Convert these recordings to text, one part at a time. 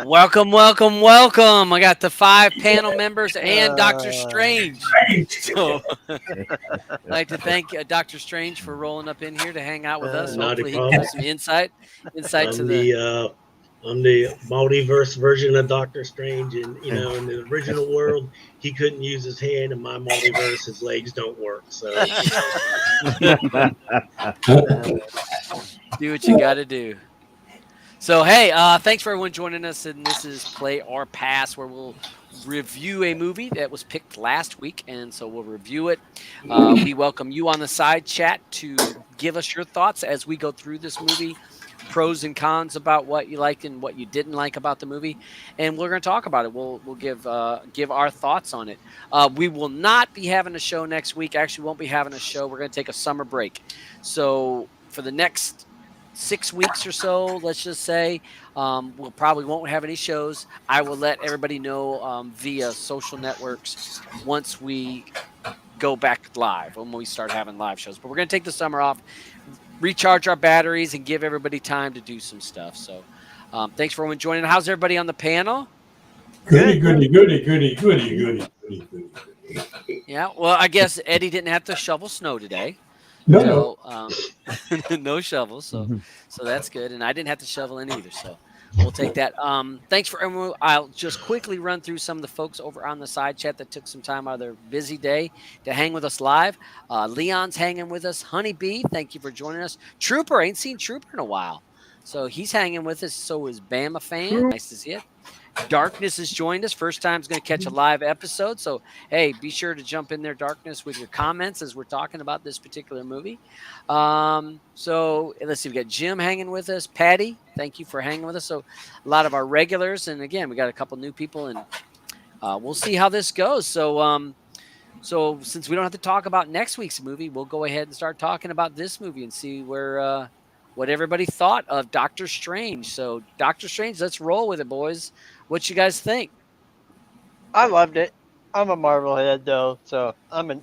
Welcome, welcome, welcome. I got the 5 panel members and Dr. Strange. So I'd like to thank Dr. Strange for rolling up in here to hang out with us. Not a Hopefully he can problem. give some insight I'm to the the multiverse version of Doctor Strange, and in the original world, he couldn't use his hand. In my multiverse, his legs don't work. So do what you got to do. So, hey, thanks for everyone joining us. And this is Play or Pass, where we'll review a movie that was picked last week. And so we'll review it. We welcome you on the side chat to give us your thoughts as we go through this movie, pros and cons about what you liked and what you didn't like about the movie. And we're going to talk about it. We'll give our thoughts on it. We will not be having a show next week. Actually, won't be having a show. We're going to take a summer break. So for the next 6 weeks or so, let's just say, we'll probably won't have any shows. I will let everybody know via social networks once we go back live, when we start having live shows. But we're going to take the summer off, recharge our batteries, and give everybody time to do some stuff. So thanks for everyone joining. How's everybody on the panel? Goody. Yeah, well, I guess Eddie didn't have to shovel snow today. No. So, no shovels. So that's good. And I didn't have to shovel in either. So we'll take that. Thanks for everyone. I'll just quickly run through some of the folks over on the side chat that took some time out of their busy day to hang with us live. Leon's hanging with us. Honeybee, thank you for joining us. Trooper, ain't seen Trooper in a while. So he's hanging with us. So is Bama Fan. Nice to see it. Darkness has joined us. First time's going to catch a live episode. So, hey, be sure to jump in there, Darkness, with your comments as we're talking about this particular movie. So let's see. We got Jim hanging with us. Patty, thank you for hanging with us. So a lot of our regulars. And, again, we got a couple new people. And we'll see how this goes. So since we don't have to talk about next week's movie, we'll go ahead and start talking about this movie and see where what everybody thought of Doctor Strange. So, Doctor Strange, let's roll with it, boys. What you guys think? I loved it. I'm a Marvel head though, so I'm an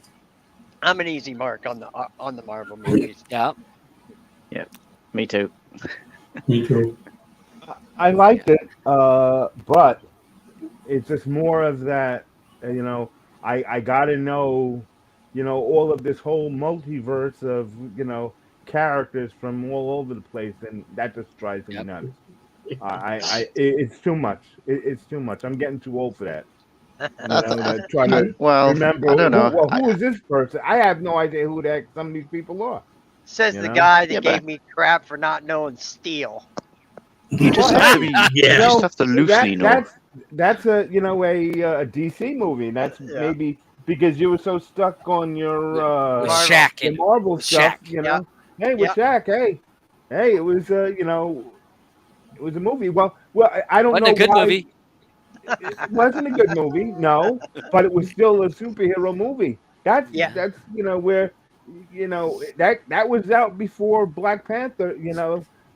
easy mark on the Marvel movies. Yeah. Yep. Me too. Me too. I liked it, but it's just more of that. I got to know, all of this whole multiverse of characters from all over the place, and that just drives me nuts. It's too much. It's too much. I'm getting too old for that. Trying to remember. I don't know. Who is this person? I have no idea who the heck some of these people are. Says the guy that gave me crap for not knowing Steel. You just have to loosely know. That's a DC movie. That's maybe because you were so stuck on your Shaq and Marvel stuff. Shaq. Hey, with Shaq. Hey, it was it was a movie. Well, I don't know. Wasn't a good movie. It wasn't a good movie, no, but it was still a superhero movie. That's where that was out before Black Panther.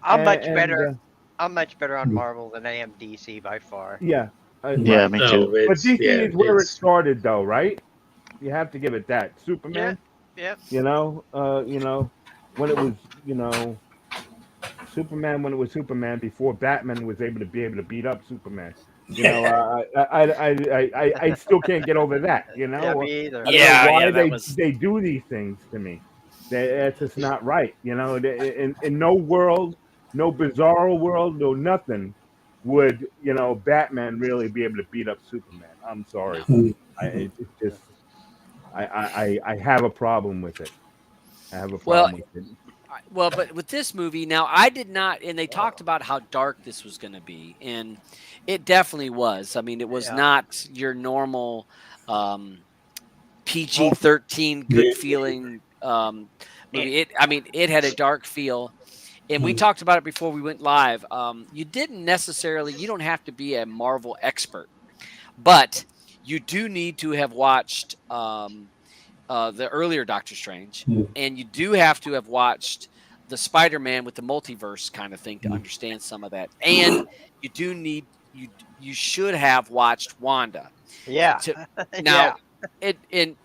I'm much better. I'm much better on Marvel than I am DC by far. Yeah. Yeah, me too. But DC is where it started, though, right? You have to give it that. Superman. Yeah. When it was, Superman, when it was Superman, before Batman was able to beat up Superman. I still can't get over that. Yeah, me either. Why they do these things to me? That's just not right. In no world, no bizarro world, no nothing would Batman really be able to beat up Superman. I'm sorry. I have a problem with it. I have a problem with it. Well, but with this movie, now I did not, and they talked about how dark this was going to be, and it definitely was. I mean, it was not your normal PG-13 good feeling movie. It had a dark feel, and we talked about it before we went live. You don't have to be a Marvel expert, but you do need to have watched the earlier Doctor Strange, and you do have to have watched the Spider-Man with the multiverse kind of thing to understand some of that. And you should have watched Wanda. Yeah.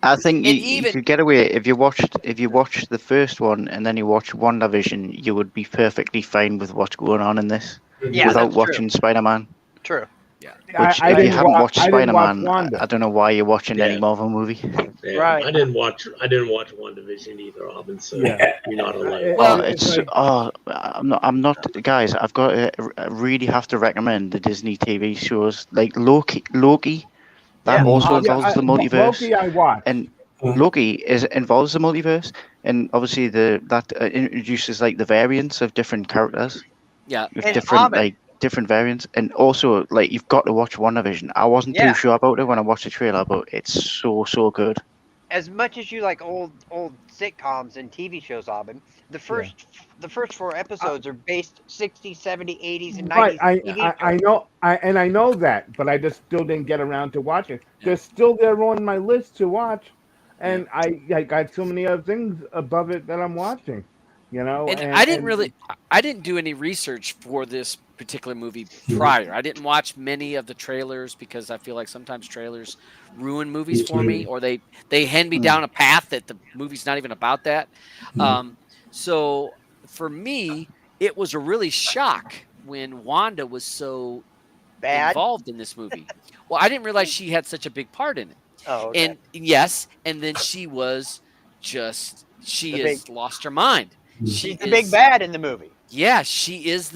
I think you could get away if you watched the first one and then you watch WandaVision, you would be perfectly fine with what's going on in this without watching Spider-Man. True. Which, I if you didn't haven't wa- watched I didn't watch Spider-Man, Wanda. I don't know why you're watching any Yeah. Marvel movie. Yeah, Right. I didn't watch WandaVision either, Robin. So Yeah. you're not alone. Well, It's like- I'm not, guys. I've got to I really have to recommend the Disney TV shows like Loki. That Yeah. also Awesome. involves the multiverse, Loki I watched. and Loki involves the multiverse, and obviously that introduces like the variants of different characters. Yeah. With And different Abed. different variants, and also like you've got to watch WandaVision. I wasn't Yeah. too sure about it when I watched the trailer, but it's so good. As much as you like old sitcoms and TV shows, Aubin, the first 4 episodes are based 60s, 70s, 80s, and 90s Right, TV I shows. know, I know that, but I just still didn't get around to watch it. Yeah. They're still there on my list to watch, and I got so many other things above it that I'm watching, you know. And I didn't do any research for this particular movie prior. I didn't watch many of the trailers because I feel like sometimes trailers ruin movies for me, or they hand me down a path that the movie's not even about that. So for me, it was a really shock when Wanda was so Bad. involved in this movie. Well, I didn't realize she had such a big part in it. Oh, okay. And yes, and then she has lost her mind. She's the big bad in the movie. Yeah, she is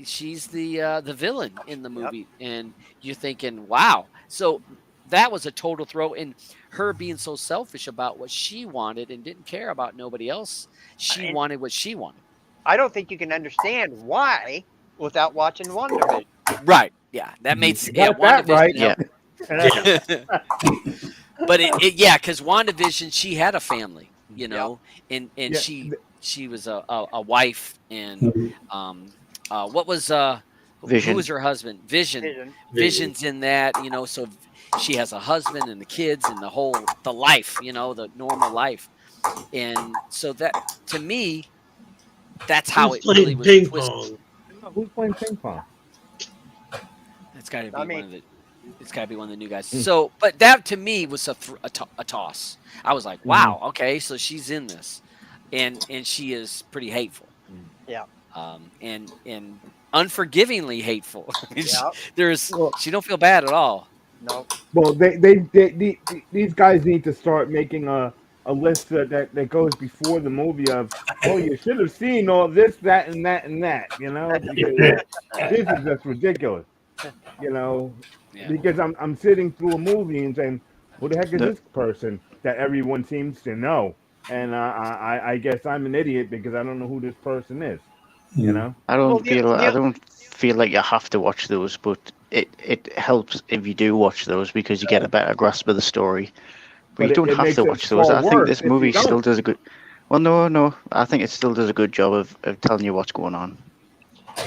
she's the villain in the movie, and you're thinking, wow. So that was a total throw, and her being so selfish about what she wanted and didn't care about nobody else. She wanted what she wanted. I don't think you can understand why without watching WandaVision. Right? Yeah, that makes got that right. helped. But because WandaVision, she had a family, you know, and she was a wife, and what was Vision. who was her husband? Vision's in that, you know, so she has a husband and the kids and the life, you know, the normal life, and so that to me, that's how it really was ping twisted. pong. Who's playing ping pong? It's got to be I one of the. It's got to be one of the new guys. So, but that to me was a toss. I was like, wow, okay, so she's in this, and she is pretty hateful. Yeah. And unforgivingly hateful. Yeah. She don't feel bad at all. No. Well, these guys need to start making a list that goes before the movie of, oh, you should have seen all this, that, and that, and that, you know, because this is just ridiculous, you know, because I'm sitting through a movie and saying, who the heck is this person that everyone seems to know? And I guess I'm an idiot because I don't know who this person is, you know? I don't feel like you have to watch those, but it helps if you do watch those because you get a better grasp of the story. But you don't have to watch those. I think this movie still does a good. Well, no. I think it still does a good job of telling you what's going on.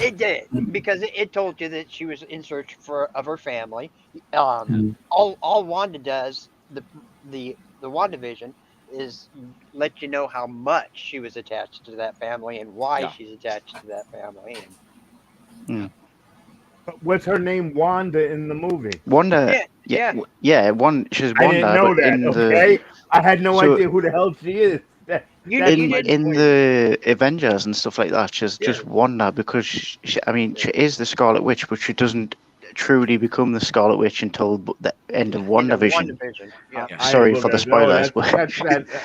It did, because it told you that she was in search of her family. All Wanda does, the WandaVision, is let you know how much she was attached to that family and why she's attached to that family. What's her name? Wanda in the movie. Wanda. She's Wanda. I didn't know that. Okay, I had no idea who the hell she is. In the Avengers and stuff like that, she's just Wanda because she is the Scarlet Witch, but she doesn't truly become the Scarlet Witch until the end of WandaVision. Sorry for the spoilers, that's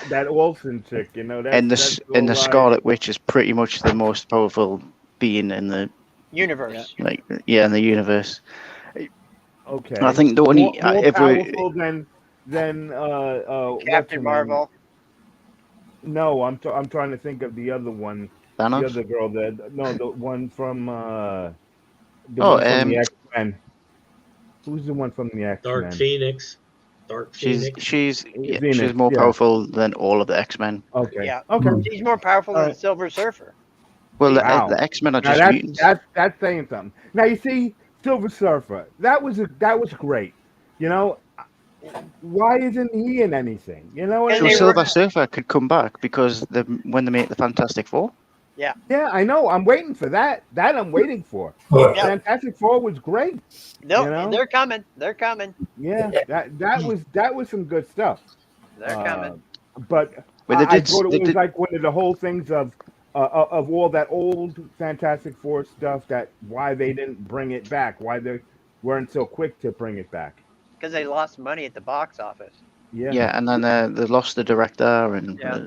that Olsen chick, you know. And the Scarlet Witch is pretty much the most powerful being in the universe. In the universe. Okay. I think the only more powerful than Captain Marvel. No, I'm trying to think of the other one. Thanos? The other girl the one from the X-Men. Who's the one from the X-Men? Dark Phoenix. She's more powerful than all of the X-Men. Okay. Yeah. Okay. She's more powerful than Silver Surfer. Well, the X-Men are just mutants. That's saying something. Now you see, Silver Surfer. That was great. You know, why isn't he in anything? You know, so Silver Surfer could come back because when they make the Fantastic Four. Yeah. Yeah, I know. I'm waiting for that. That I'm waiting for. Fantastic Four was great. No, you know? They're coming. They're coming. Yeah, that was some good stuff. They're coming. But I thought it was like one of the whole things of all that old Fantastic Four stuff. That why they didn't bring it back. Why they're weren't so quick to bring it back. Because they lost money at the box office. Yeah. Yeah, and then they lost the director, and Yeah.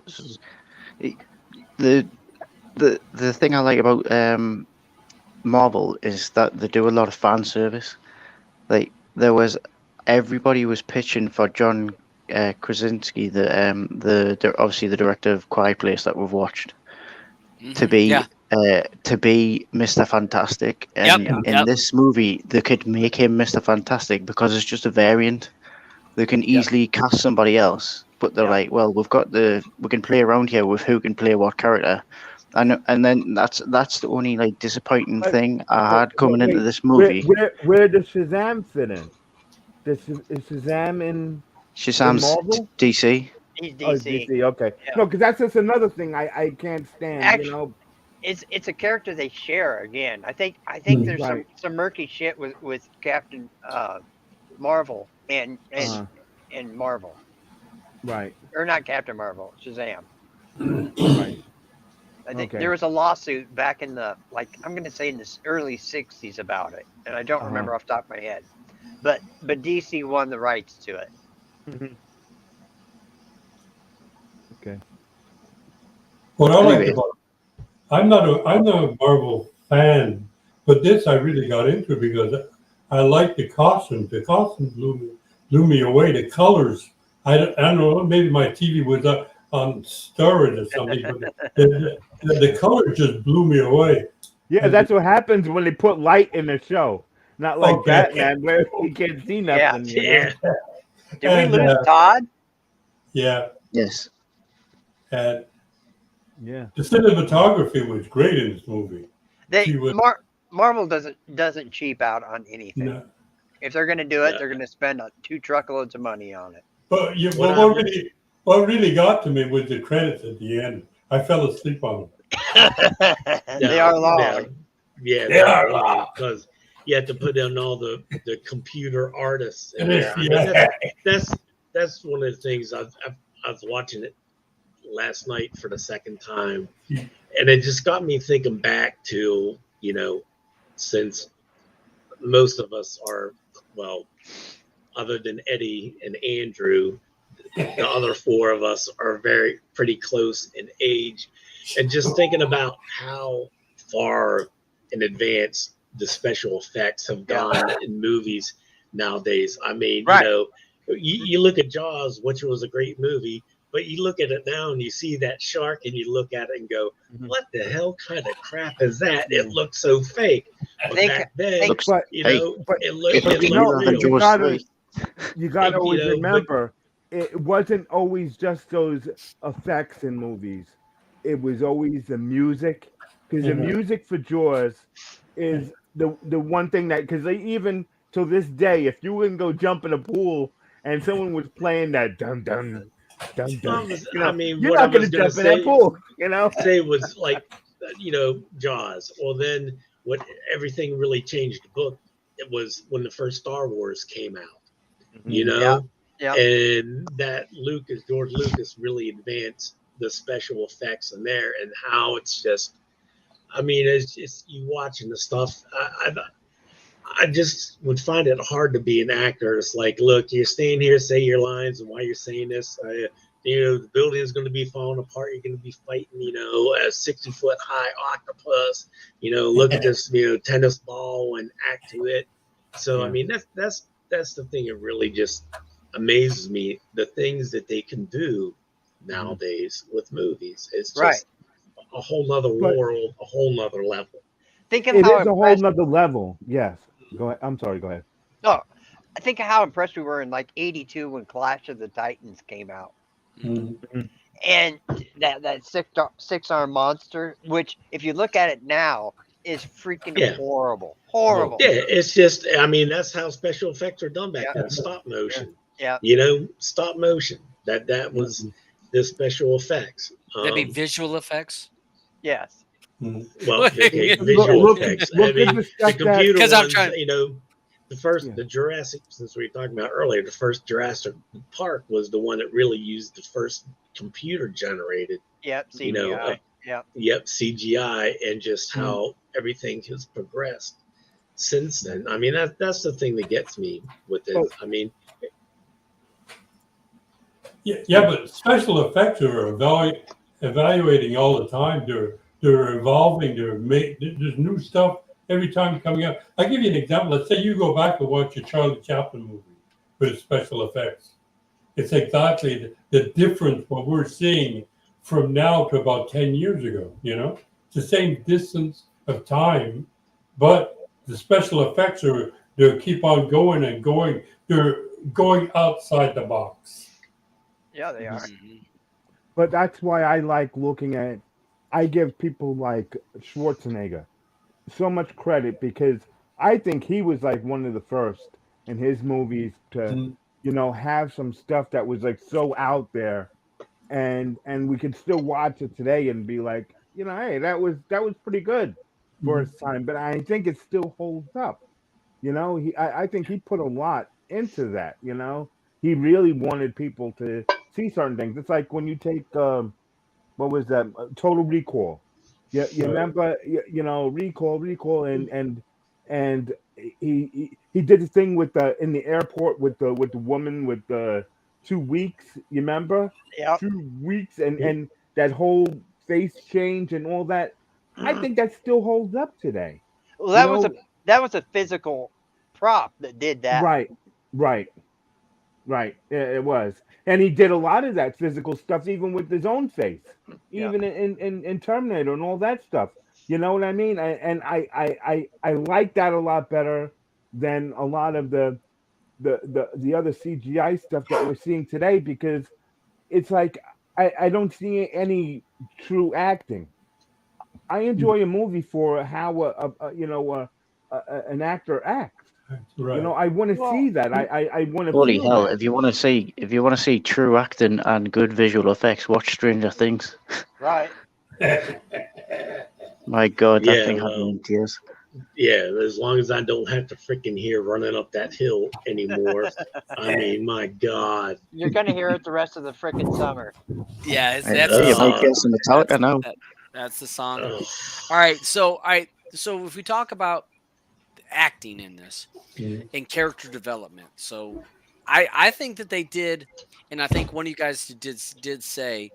the the thing I like about Marvel is that they do a lot of fan service. Like everybody was pitching for John Krasinski, obviously the director of Quiet Place that we've watched, to be Mr. Fantastic, and in this movie they could make him Mr. Fantastic because it's just a variant. They can easily cast somebody else, but they're like, well, we can play around here with who can play what character. And then that's the only like disappointing thing I had coming into this movie. Where does Shazam fit in? Is Shazam in Shazam's Marvel? DC. He's DC. Oh, DC. Okay. Yeah. No, because that's just another thing I can't stand. Actually, it's a character they share again. I think there's some murky shit with Captain Marvel and Marvel. Right. Or not Captain Marvel, Shazam. Right. I think there was a lawsuit back in the I'm going to say in the early '60s about it, and I don't remember off the top of my head. But DC won the rights to it. Okay. What I like about I'm not a Marvel fan, but this I really got into because I like the costumes. The costumes blew me away. The colors. I don't know. Maybe my TV was on steroids or something, but the colors just blew me away. Yeah, that's what happens when they put light in the show. Not like Batman, where you can't see nothing. Yeah. Did we lose Todd? Yeah. Yes. And the cinematography was great in this movie. Marvel doesn't cheap out on anything. No. If they're going to do it, they're going to spend 2 truckloads of money on it. But what really got to me was the credits at the end. I fell asleep on them. They are long. Yeah, they are long because you have to put in all the computer artists. In there. That's one of the things I was watching it last night for the second time, and it just got me thinking back to, since most of us are, well, other than Eddie and Andrew, the other 4 of us are pretty close in age, and just thinking about how far in advance the special effects have gone in movies nowadays. I mean, you look at Jaws, which was a great movie, but you look at it now and you see that shark and you look at it and go, what the hell kind of crap is that? It looks so fake. But back then, you got to always remember, it wasn't always just those effects in movies. It was always the music, because the music for Jaws is the one thing that, because even to this day, if you wouldn't go jump in a pool and someone was playing that dun dun dun dun, I mean, you're not going to jump in that pool. Say it was like, Jaws. Well, then everything really changed the book. It was when the first Star Wars came out, and that George Lucas really advanced the special effects in there, and how it's just, I mean, it's just you watching the stuff. I just would find it hard to be an actor. It's like, look, you're staying here, say your lines, and while you're saying this, the building is going to be falling apart. You're going to be fighting, a 60-foot high octopus. Look at this, tennis ball and act to it. So I mean, that's the thing that really just amazes me. The things that they can do nowadays with movies. It's just a whole nother world, a whole nother level. Think of how it is a whole nother level. Yes. Go ahead. I'm sorry. Go ahead. No, I think of how impressed we were in '82 when Clash of the Titans came out, and that six-arm monster, which if you look at it now, is freaking horrible. Horrible. Yeah, it's just, I mean, that's how special effects are done back then. Stop motion. Yeah. Stop motion. That was the special effects. That'd be visual effects. Yes. Well, visual effects. I mean, the computer ones, the Jurassic, since we were talking about earlier, the first Jurassic Park was the one that really used the first computer generated. Yep, CGI. CGI, and just how everything has progressed. since then. I mean, that's the thing that gets me with it. I mean, yeah, but special effects are evaluating all the time. They're evolving. There's new stuff every time coming out. I'll give you an example. Let's say you go back and watch a Charlie Chaplin movie with special effects. It's exactly the difference what we're seeing from now to about 10 years ago. It's the same distance of time, but the special effects they keep on going and going. They're going outside the box. Yeah, they are. But that's why I like looking at. I give people like Schwarzenegger so much credit because I think he was like one of the first in his movies to, have some stuff that was like so out there, and we can still watch it today and be like, hey, that was pretty good for his time. But I think it still holds up. I think he put a lot into that. He really wanted people to see certain things. It's like when you take what was that? Total Recall. Yeah, you remember? Recall, and he did the thing with the in the airport with the woman with the 2 weeks. You remember? Yeah. 2 weeks, and that whole face change and all that. I think that still holds up today. Well, that was a physical prop that did that. Right. Yeah, it was, and he did a lot of that physical stuff, even with his own face, even in Terminator and all that stuff. You know what I mean? I like that a lot better than a lot of the other CGI stuff that we're seeing today because it's like I don't see any true acting. I enjoy a movie for how an actor acts. Right. I want to see that. I want to. Holy feel hell! that. If you want to see true acting and good visual effects, watch Stranger Things. Right. My God, that Yeah, thing had me in tears. Yeah, as long as I don't have to freaking hear running up that hill anymore. I mean, my God. You're gonna hear it the rest of the freaking summer. Yeah, Hey, that's you the might song. get some Metallica now. That's the song. Ugh. All right, so if we talk about acting in this and character development, so I think that they did, and I think one of you guys did say,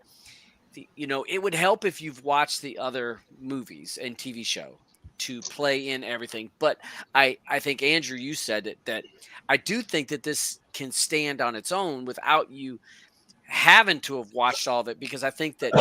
it would help if you've watched the other movies and TV show to play in everything. But I think Andrew, you said that I do think that this can stand on its own without you having to have watched all of it because I think that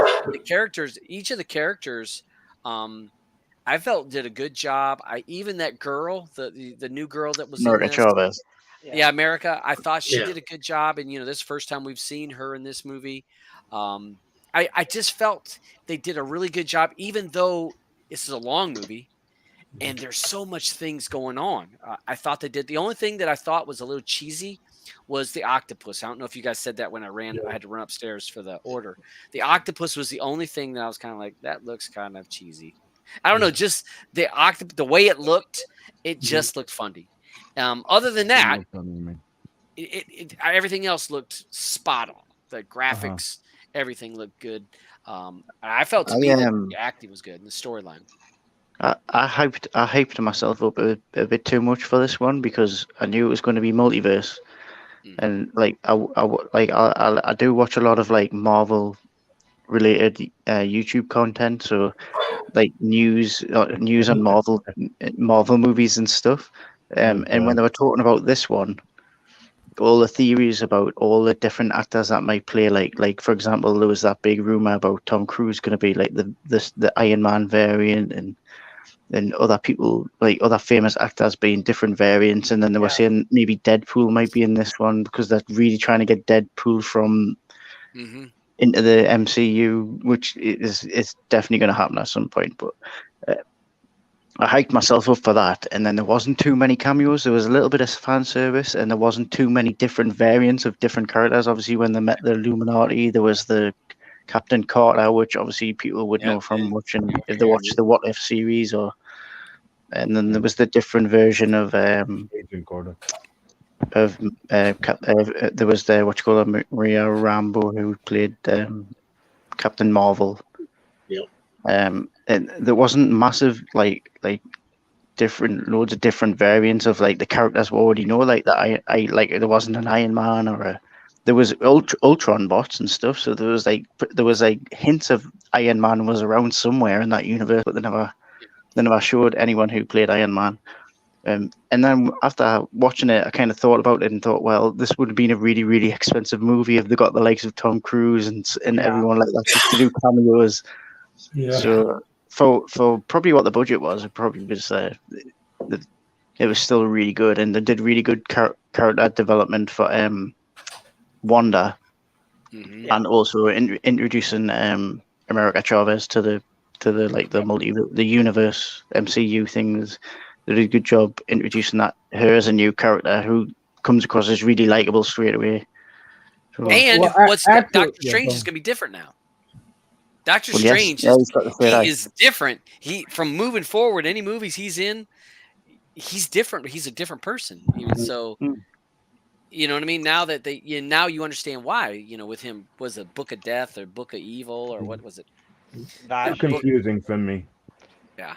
each of the characters, I felt did a good job. Even that girl, the new girl that was in America this, Chavez. yeah, America, I thought she Yeah. did a good job, and this is the first time we've seen her in this movie. I just felt they did a really good job, even though this is a long movie and there's so much things going on. I thought they did. The only thing that I thought was a little cheesy was the octopus. I don't know if you guys said that when I ran. I had to run upstairs for the order. The octopus was the only thing that I was kind of like, that looks kind of cheesy. I don't know, just the the way it looked, it just looked funny. Other than that, everything else looked spot on. The graphics, everything looked good. I felt to me that the acting was good and the storyline. I hyped myself up a bit too much for this one because I knew it was going to be multiverse, and like I do watch a lot of like Marvel related YouTube content, so like news on Marvel movies and stuff. And when they were talking about this one, all the theories about all the different actors that might play, like for example, there was that big rumor about Tom Cruise going to be like the Iron Man variant, and other people, like other famous actors, being different variants. And then they were saying maybe Deadpool might be in this one because they're really trying to get Deadpool from into the MCU, which is definitely going to happen at some point. But I hyped myself up for that, and then there wasn't too many cameos. There was a little bit of fan service, and there wasn't too many different variants of different characters. Obviously, when they met the Illuminati, there was the Captain Carter, which obviously people would know from watching if they watched the What If series, and then there was the different version of Agent Carter. There was the Maria Rambo, who played Captain Marvel. Yep. And there wasn't massive like loads of different variants of like the characters we already know, like that. I like there wasn't an Iron Man there was Ultron bots and stuff. So there was like hints of Iron Man was around somewhere in that universe, but they never showed anyone who played Iron Man. And then after watching it, I kind of thought about it and thought, well, this would have been a really, really expensive movie if they got the likes of Tom Cruise and everyone like that just to do cameos. Yeah. So for probably what the budget was, it probably was it was still really good, and they did really good character development for Wanda, and also introducing America Chavez to the the universe MCU things. They did a good job introducing her as a new character who comes across as really likable straight away. So, and Doctor Strange is going to be different now. Doctor Strange is different. He from moving forward, any movies he's in, he's different. He's a different person. So, you know what I mean? Now that now you understand why. With him was a Book of Death or Book of Evil or what was it? That's confusing for me. Yeah.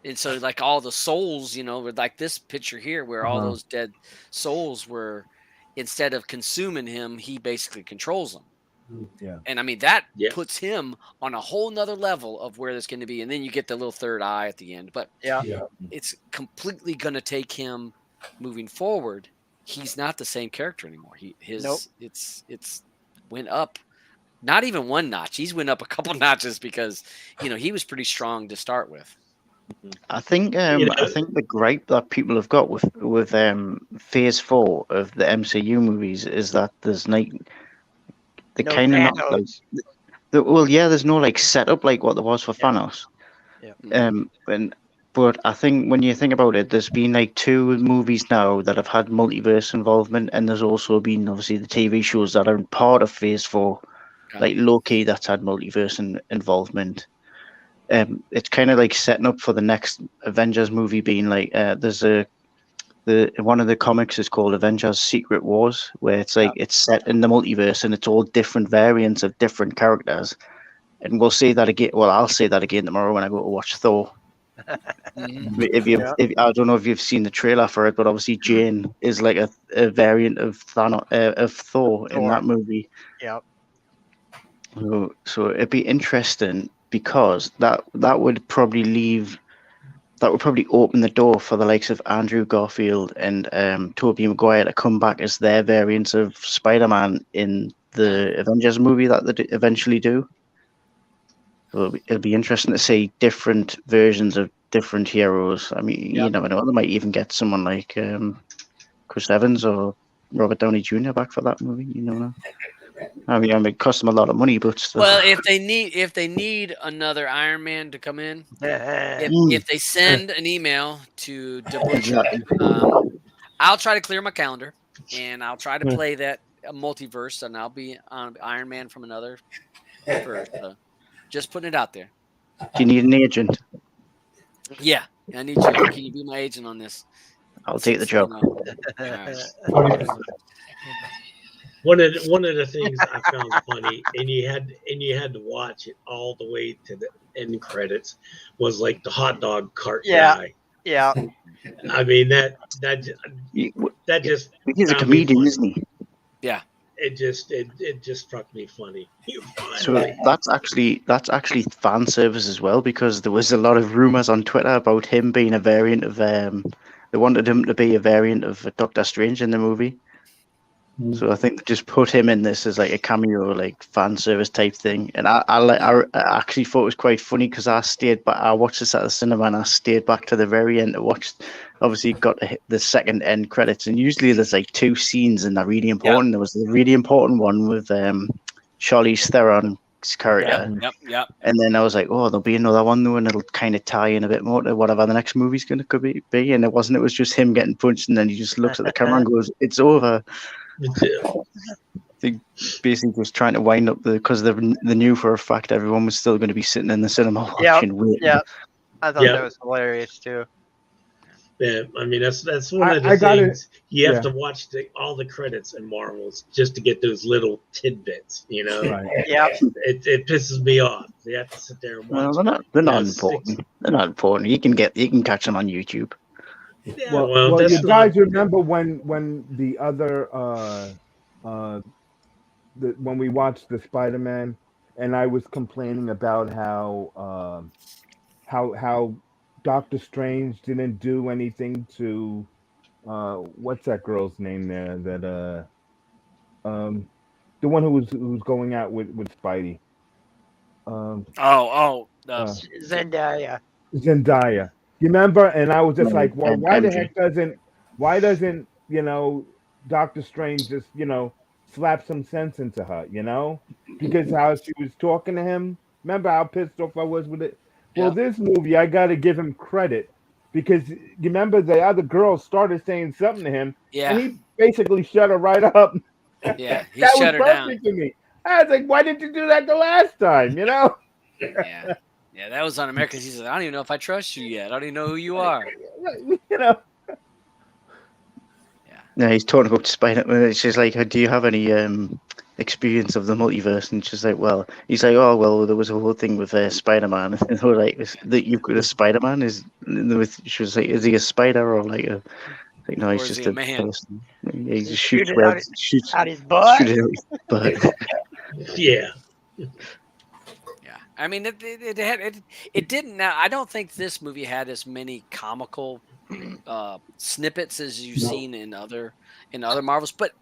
And so, like all the souls, with like this picture here, where all those dead souls were, instead of consuming him, he basically controls them. Yeah. And I mean, that puts him on a whole nother level of where there's going to be. And then you get the little third eye at the end. But it's completely going to take him moving forward. He's not the same character anymore. It's went up. Not even one notch. He's went up a couple notches because, he was pretty strong to start with. I think the gripe that people have got with Phase 4 of the MCU movies is that there's there's no like setup like what there was for Thanos. Yeah. But I think when you think about it, there's been like 2 movies now that have had multiverse involvement, and there's also been obviously the TV shows that are part of Phase 4, like Loki, that's had multiverse involvement. It's kind of like setting up for the next Avengers movie being like there's one of the comics is called Avengers Secret Wars, where it's like it's set in the multiverse and it's all different variants of different characters. And we'll see that again. Well, I'll say that again tomorrow when I go to watch Thor. If I don't know if you've seen the trailer for it, but obviously Jane is like a variant of Thor in that movie. Yeah. So it'd be interesting, because that would probably open the door for the likes of Andrew Garfield and Tobey Maguire to come back as their variants of Spider-Man in the Avengers movie that they eventually do. So it'll be interesting to see different versions of different heroes. I mean, you never know. They might even get someone like Chris Evans or Robert Downey Jr. back for that movie. You never know. I mean, it cost them a lot of money, but still. Well, if they need another Iron Man to come in, if they send an email to I'll try to clear my calendar, and I'll try to play that multiverse, and I'll be on Iron Man from another verse. Just putting it out there. Do you need an agent? Yeah, I need you. Can you be my agent on this? I'll take the job. One of the things I found funny, and you had to watch it all the way to the end credits, was like the hot dog cart guy. Yeah. I mean that just he's a comedian, isn't he? Yeah. It just struck me funny. So that's actually fan service as well, because there was a lot of rumors on Twitter about him being a variant of they wanted him to be a variant of Doctor Strange in the movie. So I think they just put him in this as like a cameo, like fan service type thing. And I actually thought it was quite funny, because I watched this at the cinema and I stayed back to the very end to watch. Obviously, got the second end credits, and usually there's like 2 scenes and they're really important. There was a really important one with Charlize Theron's character. Yep. And then I was like, oh, there'll be another one though, and it'll kind of tie in a bit more to whatever the next movie's could be. And it wasn't. It was just him getting punched, and then he just looks at the camera and goes, "It's over." They basically just trying to wind up because they knew for a fact everyone was still going to be sitting in the cinema watching. Yeah, I thought that was hilarious too. Yeah, I mean that's one of the things you have to watch all the credits in Marvels just to get those little tidbits. You know, Right. Yeah. It pisses me off. You have to sit there and watch. Well, they're not important. They're not important. You can catch them on YouTube. Yeah, well, that's you guys remember when the other when we watched the Spider-Man, and I was complaining about how Doctor Strange didn't do anything to what's that girl's name there that the one who was going out with Spidey. Zendaya. Zendaya. You remember? And I was just like, well, and why the MJ. heck doesn't Doctor Strange just slap some sense into her, because how she was talking to him. Remember how pissed off I was with it? Well, this movie I got to give him credit because you remember the other girl started saying something to him, and he basically shut her right up. Yeah, he that shut was her down. perfect to me. I was like, why didn't you do that the last time? Yeah, that was un-American. He said, "I don't even know if I trust you yet. I don't even know who you are." No, he's talking about Spider-Man. It's just like, do you have any experience of the multiverse? And she's like, well, he's like, oh, well, there was a whole thing with Spider-Man. And we're like, that you've got a Spider-Man? She was like, is he a spider or like a? Like, no, he's just a man. Person. Yeah, he just shoots webs. Shoots out his butt. Shoot it out his butt. Yeah. Yeah, I mean, it didn't. Now, I don't think this movie had as many comical snippets as you've seen in other Marvels. But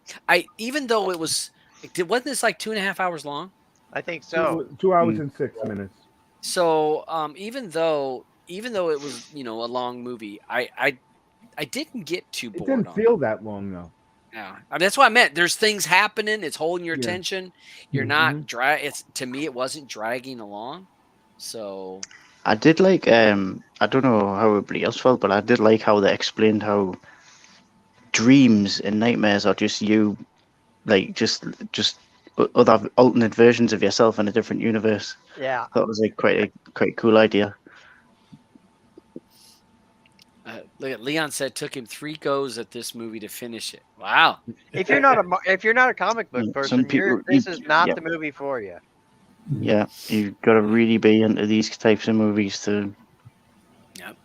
even though wasn't this like 2.5 hours long? I think so. 2 hours and 6 minutes. So even though it was a long movie, I didn't get too bored. It didn't feel that long though. Yeah, I mean, that's what I meant. There's things happening. It's holding your attention. You're not to me, it wasn't dragging along. So I did like. I don't know how everybody else felt, but I did like how they explained how dreams and nightmares are just you, like just other alternate versions of yourself in a different universe. Yeah, that was like quite a cool idea. Look at Leon said took him 3 goes at this movie to finish it. Wow. If you're not a comic book person, this is not the movie for you. Yeah, you've got to really be into these types of movies to. Yep.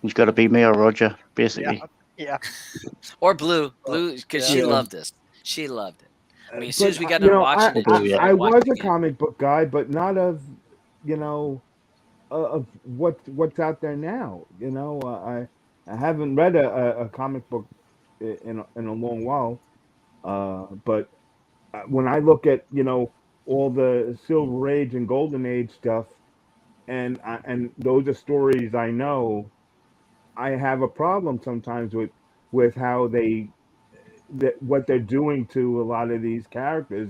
You've got to be me or Roger, basically. Yeah. Or Blue, because she loved this. She loved it. I mean, as soon as we got done watching it, I was a comic book guy, but not of of what's out there now. I haven't read a comic book in a long while, but when I look at all the Silver Age and Golden Age stuff, and those are stories I know, I have a problem sometimes with how what they're doing to a lot of these characters.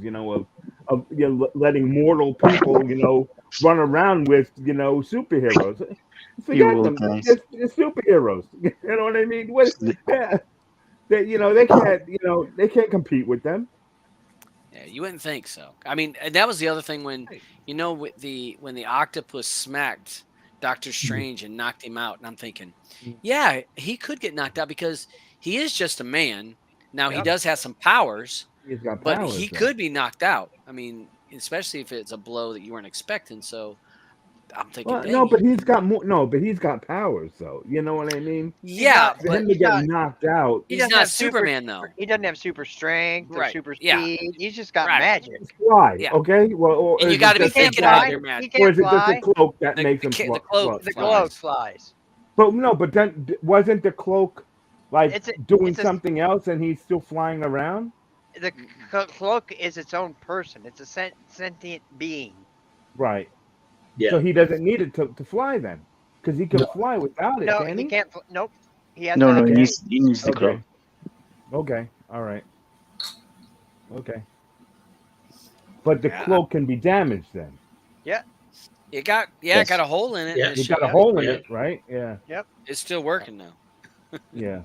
Of letting mortal people run around with superheroes. Forget them. They're superheroes. You know what I mean? They can't compete with them. Yeah, you wouldn't think so. I mean, and that was the other thing when when the octopus smacked Doctor Strange and knocked him out, and I'm thinking, yeah, he could get knocked out because he is just a man. Now he does have some powers, He's got but powers, he though. could be knocked out. I mean, especially if it's a blow that you weren't expecting. So I'm thinking, but he's got more. No, but he's got powers, though. You know what I mean? Yeah, for him to get knocked out. He's not Superman, though. He doesn't have super strength or super speed. Yeah. He's just got magic. Fly. Yeah. Okay. Well, and you got to be thinking about your magic. Or is it just a cloak that makes him fly? The cloak flies. But no, but then wasn't the cloak doing something else, and he's still flying around? The cloak is its own person. It's a sentient being. Right. Yeah. So he doesn't need it to fly then, because he can fly without it. No, can he can't. Nope. He has he needs the cloak. Okay. All right. Okay. But the cloak can be damaged then. Yeah. It got it got a hole in it. Yeah. It got a hole in it, right? Yeah. Yep. It's still working now. Yeah.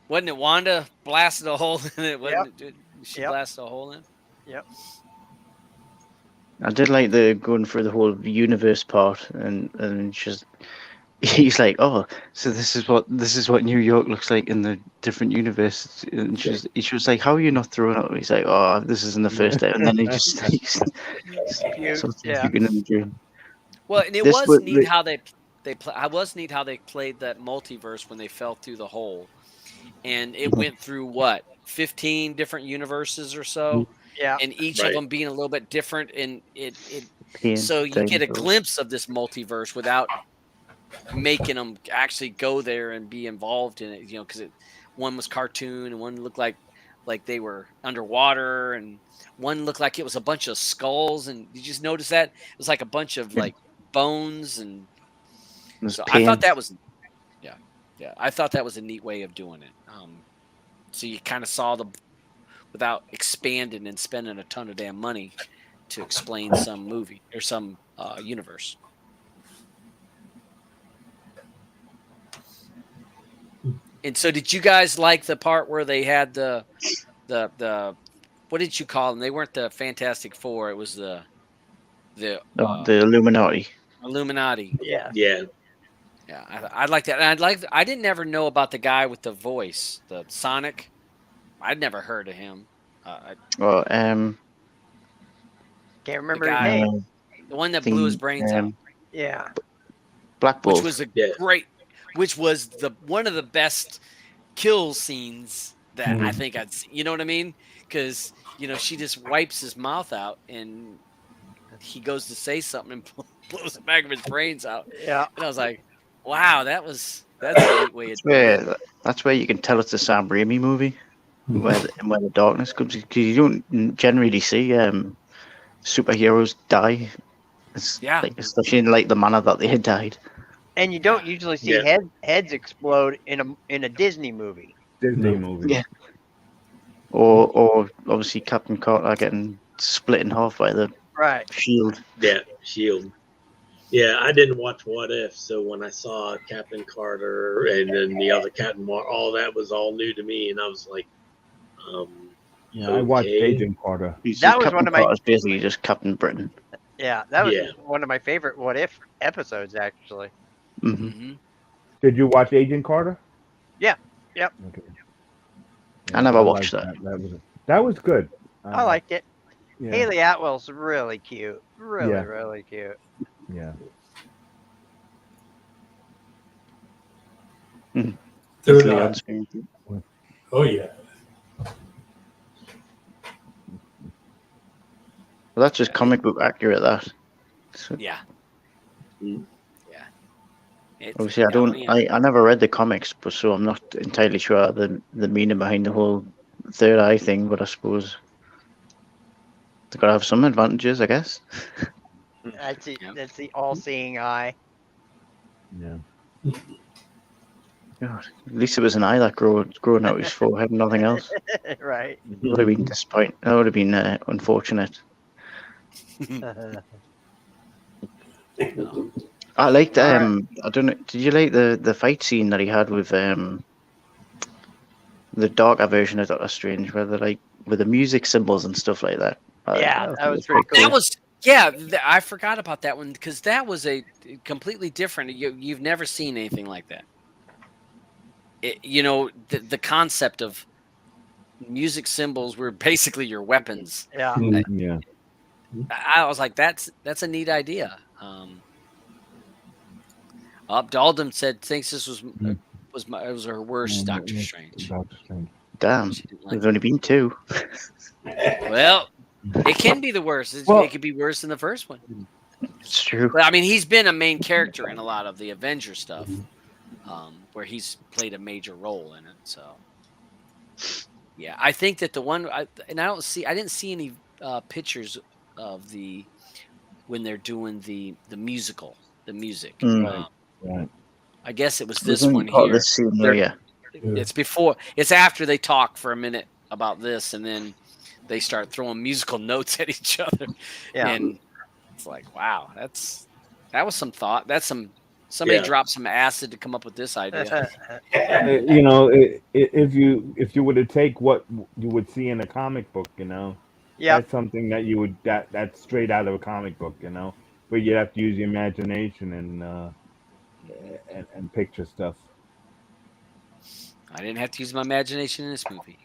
Wasn't it Wanda blasted a hole in it? Wasn't it? She blasted a hole in? Yep. I did like the going through the whole universe part and just he's like, oh, so this is what New York looks like in the different universe. And she was like, how are you not throwing up? He's like, oh, this isn't the first day. And then he's sort of puking in the dream. Well, and it This was was neat how I was neat how they played that multiverse when they fell through the hole, and it went through what 15 different universes or so, Yeah. and each of them being a little bit different, and pain, so you get a dinosaurs. glimpse of this multiverse without making them actually go there and be involved in it, because one was cartoon and one looked like they were underwater, and one looked like it was a bunch of skulls. And did you just notice that it was like a bunch of like bones? And There's so I pain. thought that was I thought that was a neat way of doing it. So you kind of saw without expanding and spending a ton of damn money to explain some movie or some universe. And so, did you guys like the part where they had the what did you call them? They weren't the Fantastic Four. It was the the Illuminati. Illuminati. Yeah. Yeah. Yeah, I like that. And I didn't ever know about the guy with the voice, the Sonic. I'd never heard of him. Well, Can't remember his guy- name. the one that blew his brains out, Yeah. Black Bolt. which was which was one of the best kill scenes that I think I'd seen. You know what I mean? Because she just wipes his mouth out and he goes to say something and blows the back of his brains out. Yeah. And I was like, wow, that's a neat way of doing it. That's where you can tell it's a Sam Raimi movie, where the darkness comes, because you don't generally see superheroes die. Especially in like the manner that they had died. And you don't usually see heads explode in a Disney movie. Yeah. Or obviously Captain Carter getting split in half by the shield. Yeah, shield. Yeah, I didn't watch What If, so when I saw Captain Carter and then the other Captain all that was all new to me, and I was like, I watched Agent Carter. That was Captain one of my. Carter's basically just Captain Britain. Yeah, that was one of my favorite What If episodes, actually. Mm-hmm. Did you watch Agent Carter? Yeah. Yep. Okay. I never watched that. That was good. I liked it. Yeah. Haley Atwell's really cute. Really cute. Yeah. Oh yeah. Well, that's just comic book accurate. That. So, yeah. Obviously, I never read the comics, but so I'm not entirely sure the meaning behind the whole third eye thing. But I suppose they've got to have some advantages, I guess. That's the all-seeing eye. Yeah. God, at least it was an eye that growing out his forehead, nothing else. Right. It would have been disappointing. That would have been unfortunate. I liked I don't know. Did you like the fight scene that he had with the darker version of Doctor Strange, where they're like with the music symbols and stuff like that? Yeah, that was pretty cool. That was I forgot about that one because that was a completely different. You've never seen anything like that. The concept of music symbols were basically your weapons. Yeah. Yeah. I was like, that's a neat idea. Dalton thinks this was her worst Doctor Strange. Damn, there's only been two. Well, it can be the worst. It could be worse than the first one. It's true. But I mean, he's been a main character in a lot of the Avenger stuff, where he's played a major role in it. So, yeah, I think that the one, I didn't see any pictures of when they're doing the music. Right. I guess it was this one here. This scene here, It's after they talk for a minute about this, and then they start throwing musical notes at each other. Yeah. And it's like, wow, that was some thought. Somebody dropped some acid to come up with this idea. If you were to take what you would see in a comic book, that's something that you would that's straight out of a comic book, but you have to use your imagination and and picture stuff. I didn't have to use my imagination in this movie.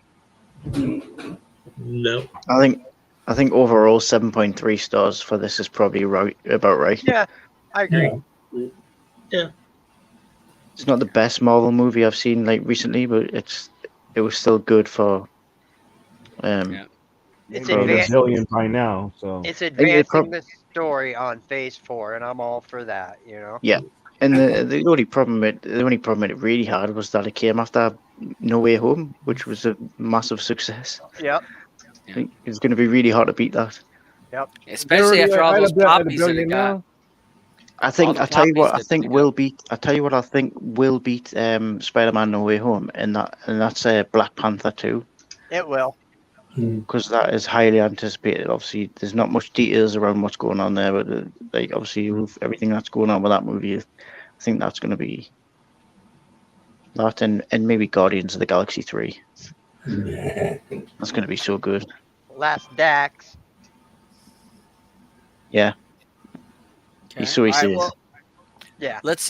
No. I think overall 7.3 stars for this is probably about right. Yeah, I agree. Yeah. It's not the best Marvel movie I've seen like recently, but it was still good for It's Maybe a advanced. billion by now. So It's advancing the story on Phase 4, and I'm all for that. You know. Yeah, and the only problem it really had was that it came after No Way Home, which was a massive success. Yep. I think it's going to be really hard to beat that. Yep. Especially after all those poppies that it got. now. I tell you what I think will beat Spider-Man No Way Home, and that's Black Panther 2. It will. Because that is highly anticipated. Obviously, there's not much details around what's going on there, but like obviously with everything that's going on with that movie, I think that's going to be that, and maybe Guardians of the Galaxy 3. That's going to be so good. Last Dax. Yeah. Okay. So he says. Well, yeah. Let's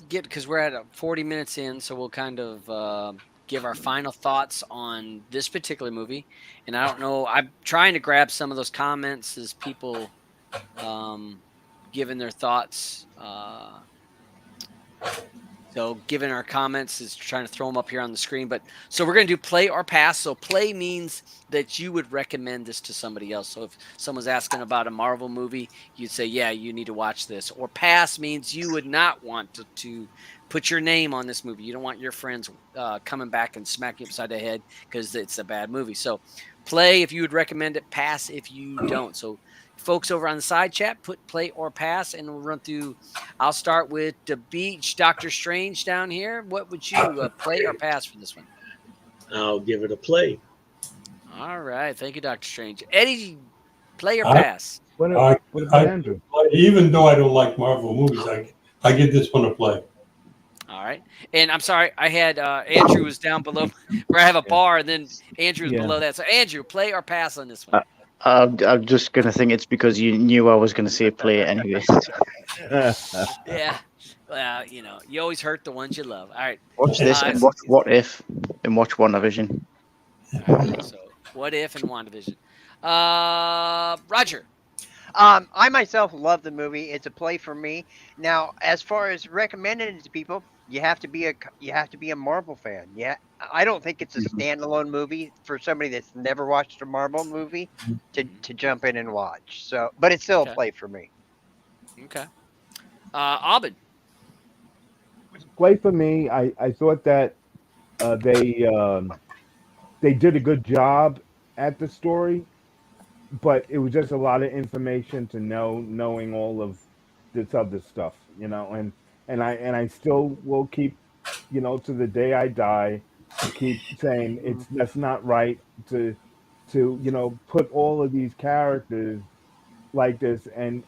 get, because we're at 40 minutes in, so we'll kind of give our final thoughts on this particular movie. And I don't know, I'm trying to grab some of those comments as people giving their thoughts. So giving our comments is trying to throw them up here on the screen. But so we're going to do play or pass. So play means that you would recommend this to somebody else. So if someone's asking about a Marvel movie, you'd say, yeah, you need to watch this. Or pass means you would not want to put your name on this movie. You don't want your friends coming back and smack you upside the head because it's a bad movie. So play if you would recommend it, pass if you don't. So folks over on the side chat, put play or pass, and we'll run through. I'll start with the Beach, Doctor Strange down here. What would you play or pass for this one? I'll give it a play. All right. Thank you, Dr. Strange. Eddie, play or pass? Andrew? Even though I don't like Marvel movies, I give this one a play. All right. And I'm sorry, I had Andrew was down below where I have a bar, and then Andrew was below that. So, Andrew, play or pass on this one? I'm just going to think it's because you knew I was going to say play anyway. Yeah. Well, you always hurt the ones you love. All right. Watch this and watch What If and watch WandaVision. Right, so, What If and WandaVision. Roger. I myself love the movie. It's a play for me. Now, as far as recommending it to people, you have to be a Marvel fan. Yeah, I don't think it's a standalone movie for somebody that's never watched a Marvel movie to jump in and watch. So, but it's still a play for me. Okay. Abed. Play for me. I thought that they did a good job at the story, but it was just a lot of information to knowing all of this other stuff, and I still will keep, to the day I die, keep saying that's not right to put all of these characters like this, and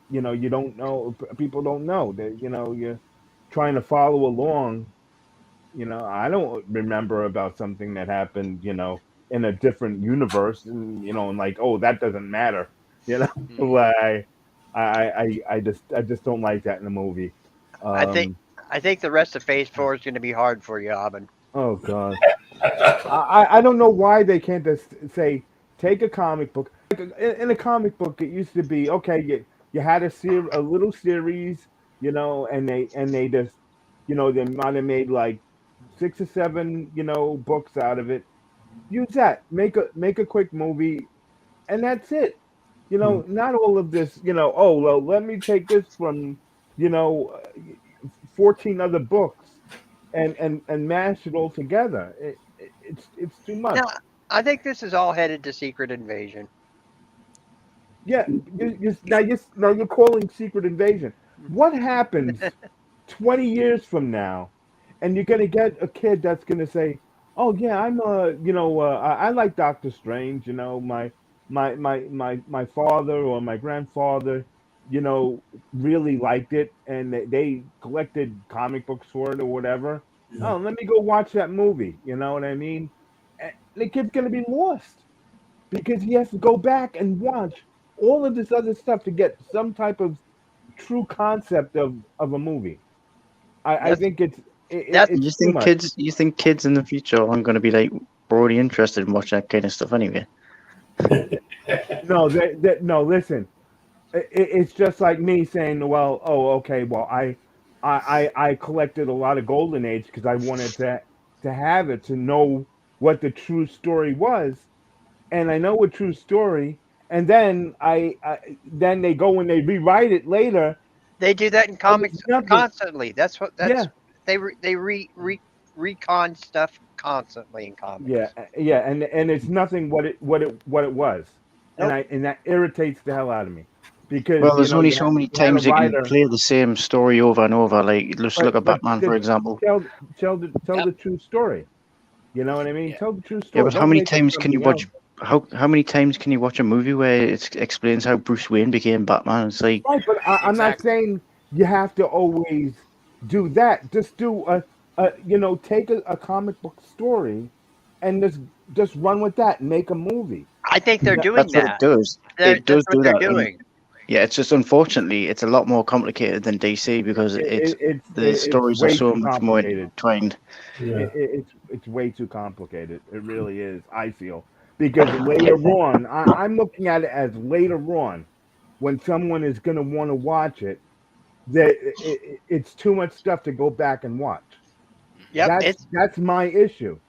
you don't know, people don't know that, you're trying to follow along. I don't remember about something that happened, in a different universe, and and like, oh, that doesn't matter, Why I just don't like that in the movie. I think the rest of Phase 4 is going to be hard for you, Abin. Oh God, I don't know why they can't just say, take a comic book. In a comic book, it used to be okay. You had a little series, and they just, they might have made like 6 or 7, books out of it. Use that. Make a quick movie, and that's it. Not all of this. Oh well, let me take this from 14 other books and mash it all together. It's too much. Now, I think this is all headed to Secret Invasion. Yeah, now you're calling Secret Invasion. What happens 20 years from now, and you're gonna get a kid that's gonna say, "Oh yeah, I like Doctor Strange. My father or my grandfather, really liked it, and they collected comic books for it or whatever. Yeah. Oh, let me go watch that movie. You know what I mean? And the kid's gonna be lost because he has to go back and watch all of this other stuff to get some type of true concept of a movie. I think it's You too much. think kids in the future aren't going to be like already interested in watching that kind of stuff anyway? No, no. Listen, it's just like me saying, well, oh, okay, well, I collected a lot of Golden Age because I wanted to have it to know what the true story was, and I know a true story, and then then they go and they rewrite it later. They do that in comics constantly. That's yeah. they recon stuff constantly in comics. Yeah, and it's nothing what it was, Nope. and that irritates the hell out of me because Well, there's only you so had, many you had a times you can writer, play the same story over and over. Like, let's look at but Batman, for example. tell the true story. You know what I mean? Yeah. Tell the true story. Yeah, but how Don't many make up times can you something watch? else. How many times can you watch a movie where it explains how Bruce Wayne became Batman? It's like, Right, but I'm not Exactly. saying you have to always do that. Just do take a comic book story and just run with that and make a movie. I think they're doing that's what it that. does. It That's does what do they're that. doing. Yeah, it's just unfortunately it's a lot more complicated than DC because the It's stories are way so too much more complicated. intertwined. Yeah. It's way too complicated. It really is. I feel because later on, I'm looking at it as later on when someone is going to want to watch it. That it's too much stuff to go back and watch. Yep. That's my issue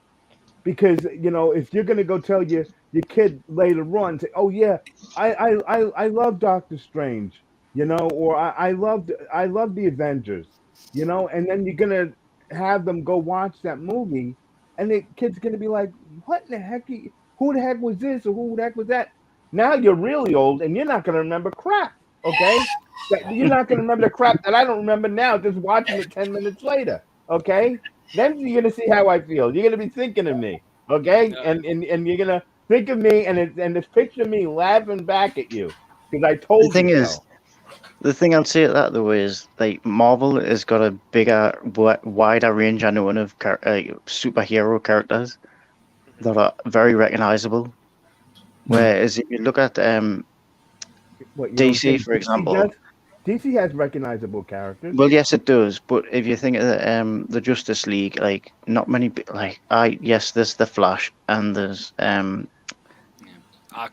because if you're going to go tell your kid later on, say, oh yeah, I love Doctor Strange, or I love the Avengers, and then you're gonna have them go watch that movie, and the kid's gonna be like, what in the heck? Who the heck was this or who the heck was that? Now you're really old and you're not gonna remember crap. Okay, you're not gonna remember the crap that I don't remember now, just watching it 10 minutes later. Okay, then you're gonna see how I feel. You're gonna be thinking of me. Okay, and you're gonna think of me and just picture me laughing back at you because I The told thing you is, so. the thing I'll say at that though is like Marvel has got a bigger, wider range, I know, of superhero characters that are very recognizable. Whereas if you look at What you don't DC, think for DC example, does? DC has recognizable characters. well, yes, it does. But if you think of the Justice League, like not many, yes, there's the Flash and there's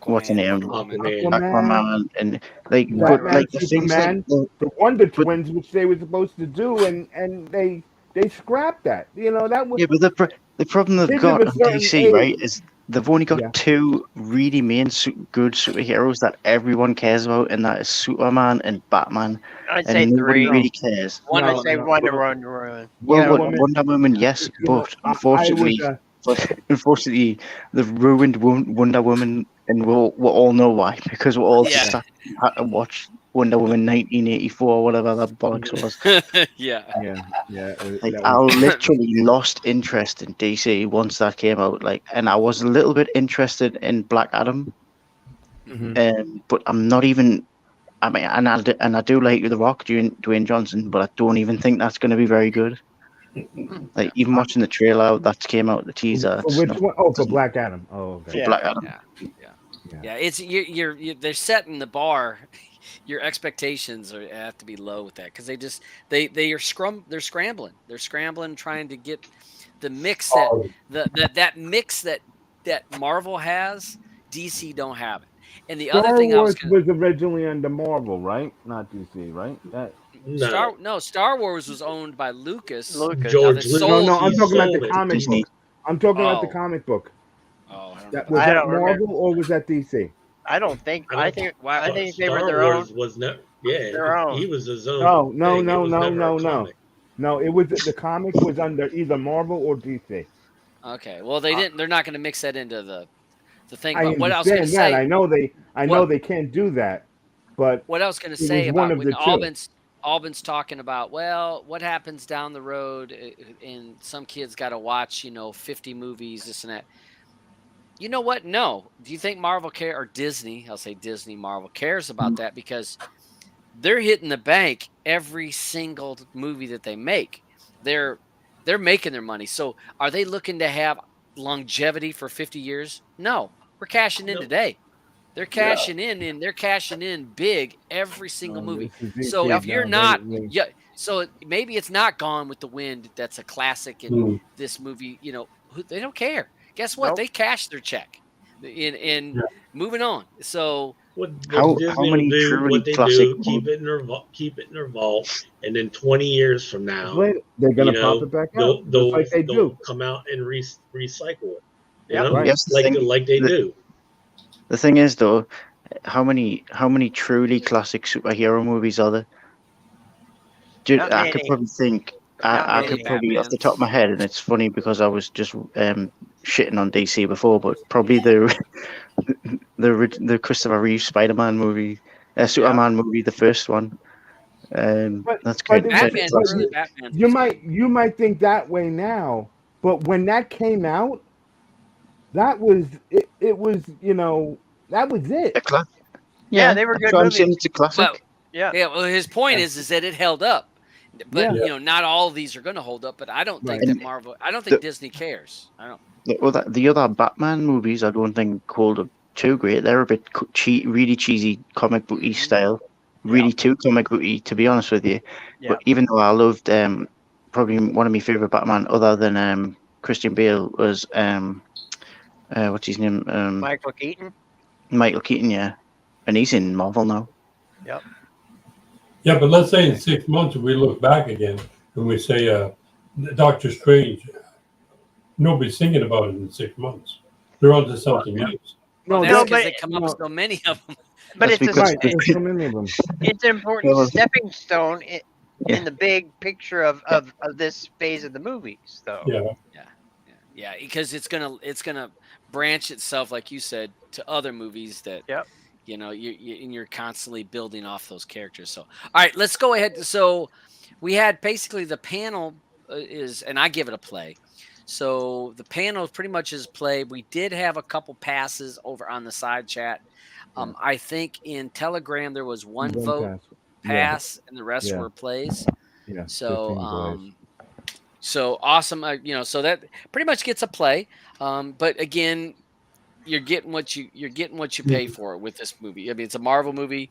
what's the Aquaman, name? Wonder Woman. Aquaman, Aquaman, and like, but Batman, like the things like, Superman, the Wonder but Twins, which they were supposed to do, and they scrapped that. That was yeah, but the problem they've kids of got a on certain DC, right, age. is they've only got Yeah, two really main good superheroes that everyone cares about, and that is Superman and Batman, I'd say and nobody three. really cares. Wonder I'd no, say Woman. no. Wonder Woman. Well, Wonder what Woman. Wonder Woman, yes, but I was unfortunately, they've ruined Wonder Woman, and we all know why, because we all Yeah. sat and had to watch Wonder Woman 1984 or whatever that bollocks was. Yeah. yeah. Like, That I was literally lost interest in DC once that came out. Like, and I was a little bit interested in Black Adam, but I'm not even. I mean, and I do like The Rock, Dwayne Johnson, but I don't even think that's going to be very good. Like, even watching the trailer that came out, the teaser, for it's which not one? Oh, for doesn't Black Adam. Oh, okay. for Yeah. Black Adam. Yeah. It's they're setting the bar. Your expectations have to be low with that because they're scrambling. They're scrambling trying to get the mix that mix that Marvel has. DC don't have it. And the other Star thing I was Wars gonna was originally under Marvel, right? Not DC, right? No, Star Wars was owned by Lucas. Lucas. Now George they No, sold. Lucas, no. he I'm talking about the sold it. comic Disney. book. I'm talking about the Oh, comic book. I don't know That about was I that. that don't remember. Marvel or was that DC? I don't think. I I don't. think. Wow. I think they were Star their own. Wars was not. Yeah, Their he own. was his own No, no, thing. It no, was no, never a no, no. comic. No, it was the comic was under either Marvel or DC. Okay. Well, they I, didn't. They're not going to mix that into the thing. I But what I was going to understand that. say, I know what they can't do that, but what I was going to it was say one about of when the two. Albin's talking about, well, what happens down the road, and some kids got to watch, 50 movies, this and that. You know what? No. Do you think Marvel care or Disney? I'll say Disney, Marvel cares about that because they're hitting the bank every single movie that they make. They're making their money. So are they looking to have longevity for 50 years? No. We're cashing in No, today. They're cashing in, and they're cashing in big every single movie. This is So DC if you're now. not, yeah, so maybe it's not Gone with the Wind. That's a classic, and this movie, they don't care. Guess what? Nope. They cash their check. In moving on. So What Disney will many do, truly what they classic do, keep it in their vault, and then 20 years from now, they're gonna pop it back out, just like they they'll do. come out and recycle it. Yep. Yes, like they do. The thing is, though, how many truly classic superhero movies are there? Not I could many. probably think. I could probably off the top of my head, and it's funny because I was just shitting on DC before, but probably the Christopher Reeve Spider-Man movie, Superman movie, the first one. That's great. Batman, early Batman. You might think that way now, but when that came out, that was it. It was that was it. Yeah, they were good I'm movies. saying it's a classic. Well, yeah. Well, his point is that it held up, but not all of these are going to hold up. But I don't think that Marvel. I don't think Disney cares. I don't. Well, the other Batman movies, I don't think hold up too great. They're a bit really cheesy comic booky style, really too comic booky, to be honest with you. Yeah. But even though I loved probably one of my favorite Batman, other than Christian Bale, was what's his name? Michael Keaton. Michael Keaton, yeah, and he's in Marvel now. Yep. Yeah, but let's say in 6 months we look back again and we say Doctor Strange. Nobody's thinking about it in 6 months. They're on to something else. No, that's because they come up with so many of them. But That's it's so many of them. it's an important stepping stone in the big picture of this phase of the movies, though. Yeah, because it's gonna branch itself, like you said, to other movies that you're constantly building off those characters. So, all right, let's go ahead. So, we had basically the panel and I give it a play. So the panel pretty much is play. We did have a couple passes over on the side chat. I think in Telegram there was one vote pass, and the rest were plays. Yeah. So awesome. So that pretty much gets a play. But again, you're getting what you pay for with this movie. I mean, it's a Marvel movie,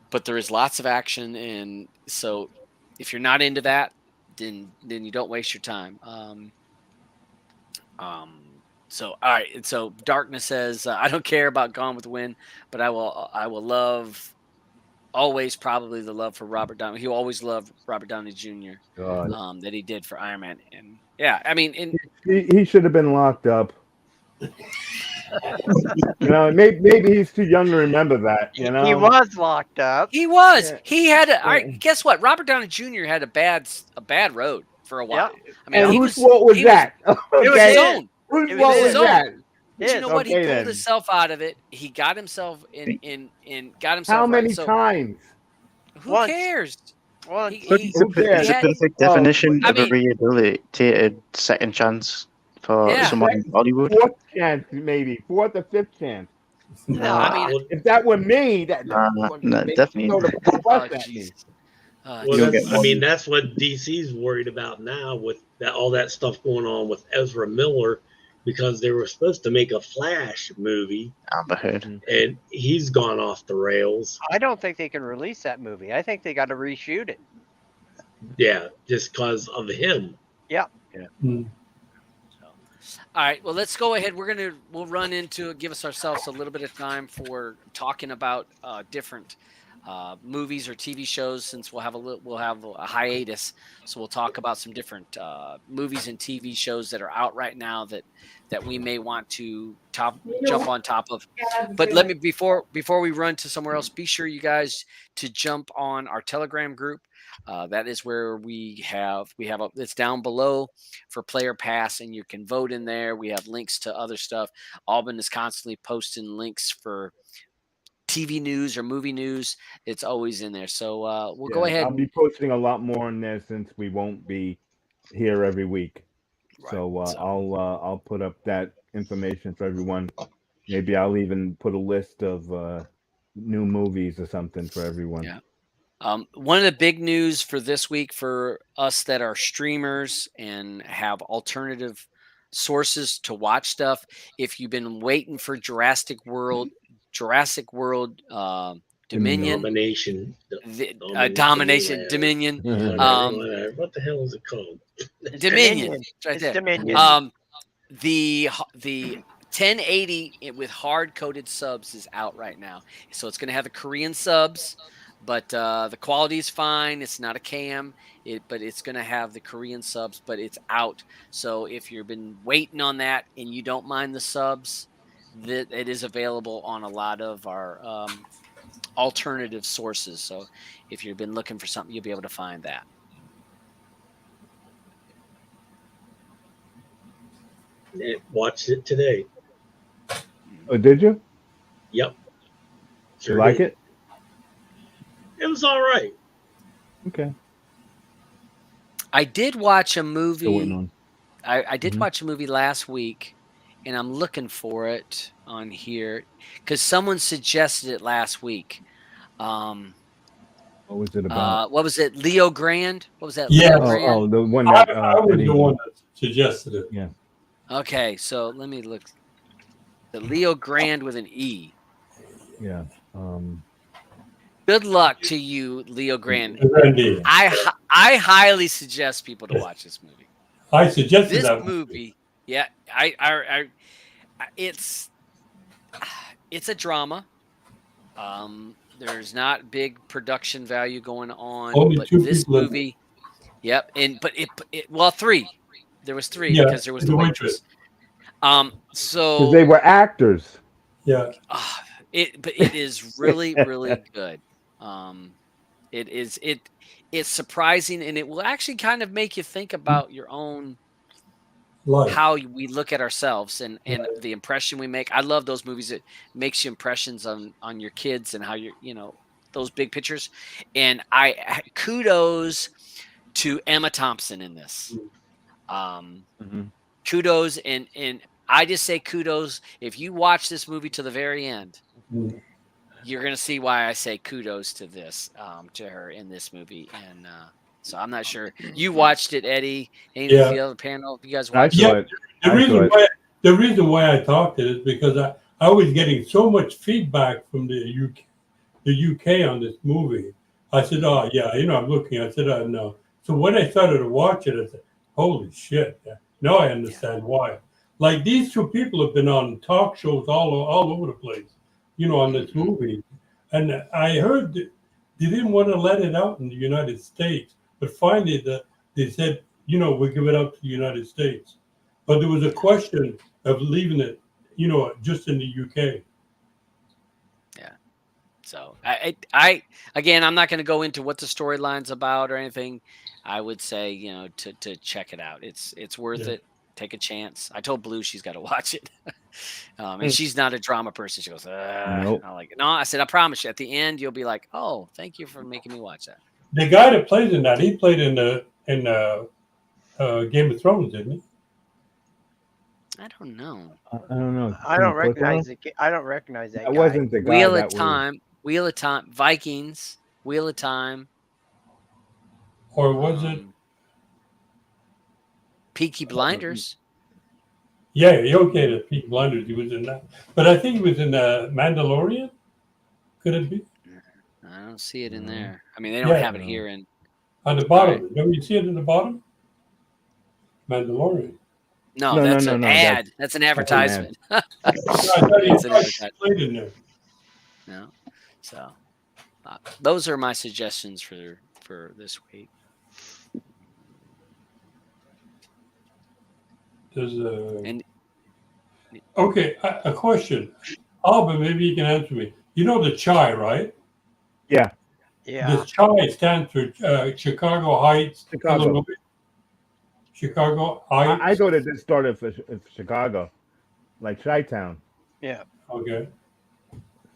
but there is lots of action, and so if you're not into that, then you don't waste your time. So all right. And so Darkness says, I don't care about Gone with the Wind, but I will love always probably the love for Robert Downey. He always loved Robert Downey Jr. That he did for Iron Man. And I mean, he should have been locked up. Maybe he's too young to remember that. He was locked up. He was. Yeah. He had all right. Guess what? Robert Downey Jr. had a bad road for a while. Yeah. I mean, whose fault was that? It was his own. Whose fault was that? But you know what? He pulled himself out of it. He got himself in got himself. How many times? Who cares? It's a perfect definition of a rehabilitated second chance for someone in Hollywood. Fourth chance, maybe fourth or fifth chance. No, I mean, if that were me, definitely. I mean, that's what DC's worried about now with all that stuff going on with Ezra Miller, because they were supposed to make a Flash movie. Amber Heard. And he's gone off the rails. I don't think they can release that movie. I think they got to reshoot it. Yeah, just because of him. Yeah. All right. Well, let's go ahead. We'll run into it. Give us ourselves a little bit of time for talking about different movies or TV shows, since we'll have a hiatus. So we'll talk about some different movies and TV shows that are out right now that we may want to jump on top of. But let me before we run to somewhere else, be sure you guys to jump on our Telegram group. That is where it's down below for Player Pass, and you can vote in there. We have links to other stuff. Alban is constantly posting links for TV news or movie news. It's always in there. So we'll go ahead. I'll be posting a lot more in there since we won't be here every week. Right. So I'll put up that information for everyone. Maybe I'll even put a list of new movies or something for everyone. Yeah. One of the big news for this week for us that are streamers and have alternative sources to watch stuff, if you've been waiting for Jurassic World Jurassic World, Dominion, Domination. Domination, Dominion, Whatever. What the hell is it called? Dominion. It's right It's there. Dominion. The 1080 with hard coded subs is out right now, so it's going to have the Korean subs, but the quality is fine. It's not a cam, but it's going to have the Korean subs, but it's out. So if you've been waiting on that and you don't mind the subs, it is available on a lot of our alternative sources. So if you've been looking for something, you'll be able to find that. Watched it today. Oh, did you? Yep. You like it? It was all right. Okay. I did watch a movie. Still waiting on. I did watch a movie last week, and I'm looking for it on here because someone suggested it last week. What was it about? What was it? Leo Grand? What was that? Yeah. Leo Grand? Oh, the one that I was the one that suggested it. Yeah. Okay, so let me look. The Leo Grand with an E. Yeah. Good luck to you, Leo Grand. Randy. I highly suggest people to watch this movie. I suggested This that movie, yeah, it's a drama. There's not big production value going on, Only but two this people in it. movie, yep, but three. There was three Yeah, because there was the the waitress. waitress. So Because they were actors. Yeah. it is really really good. It's surprising, and it will actually kind of make you think about your own Life. how we look at ourselves and the impression we make. I love those movies that makes you impressions on your kids and how those big pictures. And kudos to Emma Thompson in this. Kudos and I just say kudos. If you watch this movie to the very end, you're going to see why I say kudos to this, to her in this movie. And so I'm not sure. You watched it, Eddie. Any of the other panel? You guys watched it? The reason why I talked it is because I was getting so much feedback from the UK on this movie. I said, oh, yeah, I'm looking. I said, no. So when I started to watch it, I said, holy shit. Now I understand why. Like, these two people have been on talk shows all over the place, on this movie. And I heard that they didn't want to let it out in the United States. But finally, they said, we'll give it out to the United States. But there was a question of leaving it, just in the UK. Yeah. So I again, I'm not going to go into what the storyline's about or anything. I would say, to check it out. It's worth it. Take a chance. I told Blue she's got to watch it. And she's not a drama person. She goes, nope. I'm like, no, I said, I promise you at the end, you'll be like, oh, thank you for making me watch that. The guy that plays in that, he played in Game of Thrones, didn't he? I don't know. I don't know. I don't recognize it. I don't recognize that guy. Wasn't the guy Wheel that of Time, Wheel of Time, Vikings, Wheel of Time. Or was it? Peaky Blinders. Yeah, okay, the Peaky Blinders, he was in that. But I think he was in Mandalorian. Could it be? I don't see it in there. I mean, they don't have it here in. On the bottom. Don't you see it in the bottom? Mandalorian. No, that's an ad. That's an advertisement. It's an advertisement. In there. No. So those are my suggestions for this week. There's a question. Albert, maybe you can answer me. You know the CHI, right? Yeah. Yeah. The CHI stands for Chicago Heights, Illinois. Chicago Heights. I thought it started for Chicago, like Chi-Town. Yeah. Okay.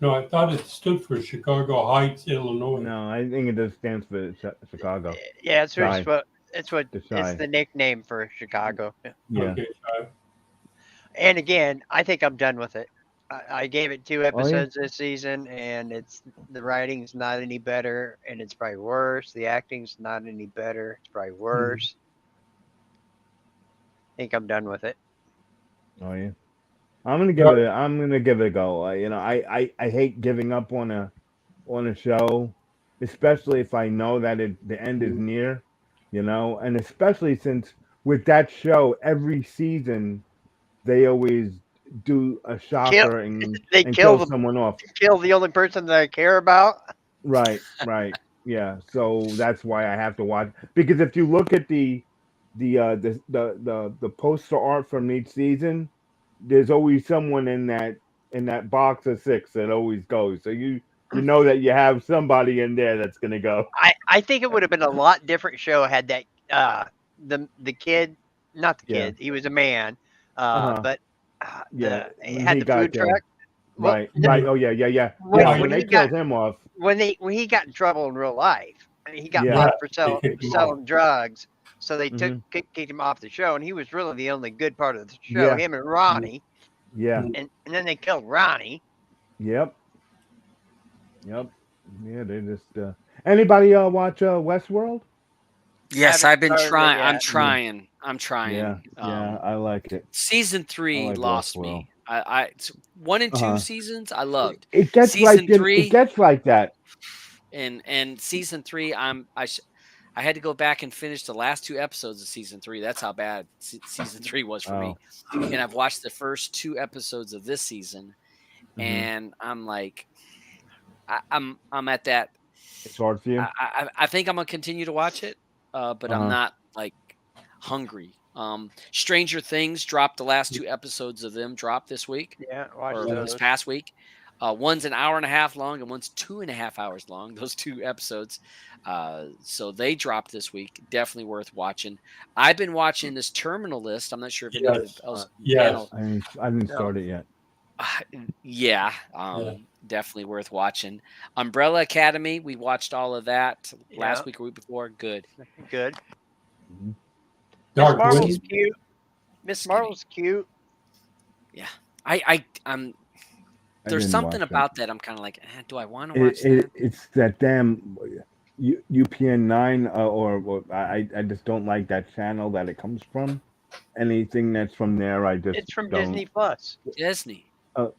No, I thought it stood for Chicago Heights, Illinois. No, I think it just stands for Chicago. Yeah, it's the nickname for Chicago. Yeah. Okay, and again, I think I'm done with it. I gave it 2 episodes this season, and the writing's not any better, and it's probably worse. The acting's not any better. It's probably worse. I think I'm done with it. Oh yeah. I'm gonna give it. I'm gonna give it a go. You know, I hate giving up on a show, especially if I know that the end is near. You know, and especially since with that show, every season they always do a shocker and They kill someone off. kill the only person that I care about. Right, right. Yeah. So that's why I have to watch, because if you look at the poster art from each season, there's always someone in that box of 6 that always goes. So you know that you have somebody in there that's gonna go. I think it would have been a lot different show had that the kid, not the kid, he was a man, but When had he the got food truck. Right, right. Oh yeah. When they killed him off. When he got in trouble in real life, I mean, he got Yeah. popped for They kicked him selling off. drugs, so they kicked him off the show, and he was really the only good part of the show. Him and Ronnie. Yeah. And then they killed Ronnie. Yep. Yeah, they just anybody watch Westworld? Yes, I've been started it trying. yet. I'm trying. Yeah, I like it. Season 3 like lost Westworld. me. I 1 and 2 seasons I loved. It gets Season like 3 it gets like that. and season 3 I had to go back and finish the last 2 episodes of season 3. That's how bad season 3 was for me. And I've watched the first 2 episodes of this season, and I'm like, I'm at that. It's hard for you. I think I'm gonna continue to watch it, but I'm not like hungry. Stranger Things dropped the last 2 episodes of them dropped this week. Yeah, Or this past week. One's an hour and a half long and one's 2.5 hours long. Those 2 episodes. So they dropped this week. Definitely worth watching. I've been watching this Terminal List. I'm not sure if anybody else. Yes. I didn't start it yet. Yeah. Definitely worth watching. Umbrella Academy. We watched all of that last week or week before. Good. Miss Marvel's cute. Miss Marvel's cute. Yeah. I'm. There's something about that. I'm kind of like, do I want to watch that? It's that damn UPN 9, or I just don't like that channel that it comes from. Anything that's from there, It's from Disney Plus. Disney.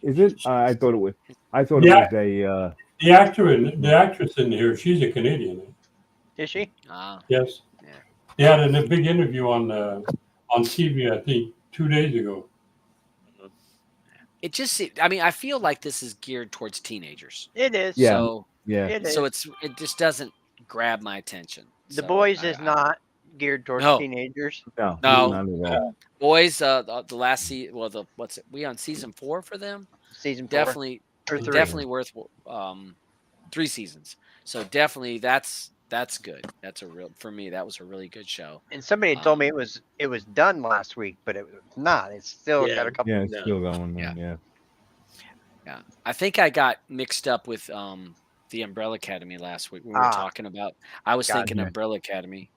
Is it? I thought it was. I thought it was a. The actress in here, she's a Canadian. Is she? Yes. Yeah. They had a big interview on TV, I think, 2 days ago. It just, I mean, I feel like this is geared towards teenagers. It is. Yeah. So, It so is. it just doesn't grab my attention. The So, Boys is not geared towards teenagers. No. No. Not at all. Boys, the last season, well, what's it? We on season 4 for them? Season 4. Definitely, or 3. definitely worth 3 seasons. So definitely that's good. That's for me, that was a really good show. And somebody had told me it was done last week, but it was not. It's still got a couple. Yeah, it's still going. Yeah. I think I got mixed up with the Umbrella Academy last week. We were talking about. I was thinking Umbrella Academy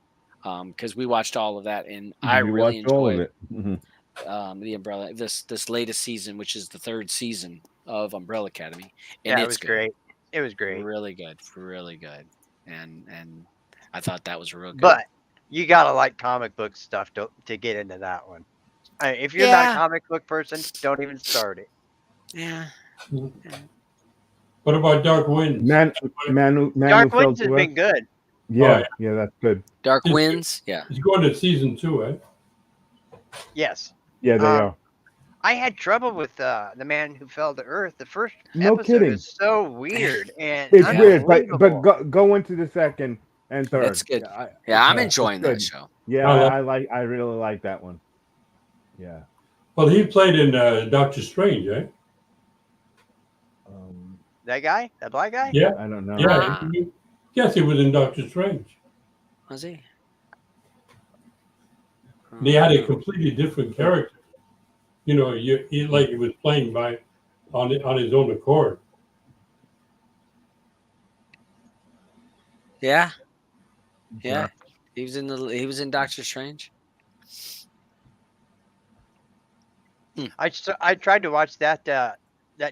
because we watched all of that, and I really enjoyed the Umbrella this latest season, which is the 3rd season of Umbrella Academy. And it was great. It was great. Really good, and I thought that was real good. But you gotta like comic book stuff to get into that one. If you're not a comic book person, don't even start it. Yeah. What about Dark Winds? Dark Winds has been good. Yeah, that's good. Dark Winds, It's going to season 2, eh? Yes. Yeah, they are. I had trouble with The Man Who Fell to Earth. The first No episode kidding. is so weird, and It's weird, but go into the second and third. It's good. I'm enjoying that show. Yeah, I really like that one. Yeah. Well, he played in Doctor Strange, eh? That guy, that black guy. Yeah, I don't know. Yeah, yes, he was in Doctor Strange. Was he? They had a completely different character. You know, he was playing on his own accord. Yeah. He was in Doctor Strange. I tried to watch that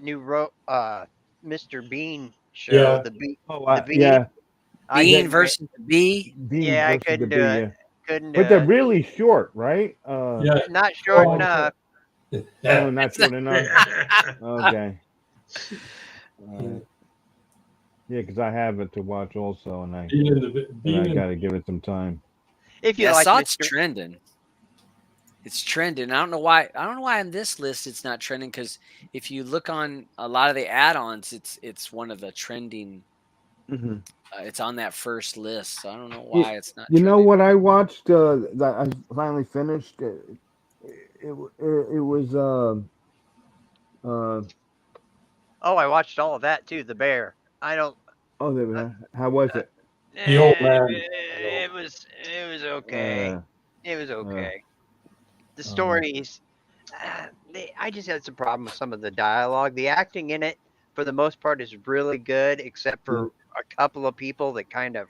new Mr. Bean show. Yeah. Bean versus the Bee. I couldn't do it. Couldn't do but they're it. really short, right? Not short enough. Oh, not short enough. Okay. Yeah, because I have it to watch also, and I got to give it some time. If you Yeah, I like saw it's Mr. trending. It's trending. I don't know why. I don't know why on this list it's not trending. Because if you look on a lot of the add-ons, it's one of the trending. Mm-hmm. It's on that first list. So I don't know You, why it's not. you know Trending. what I watched that I finally finished? It was uh Oh, I watched all of that too. The Bear. I don't. Uh, how was uh, it? The old eh, man. it was okay. Uh, It was uh, okay. The uh, stories. I just had some problem with some of the dialogue. The acting in it, for the most part, is really good, except for a couple of people that kind of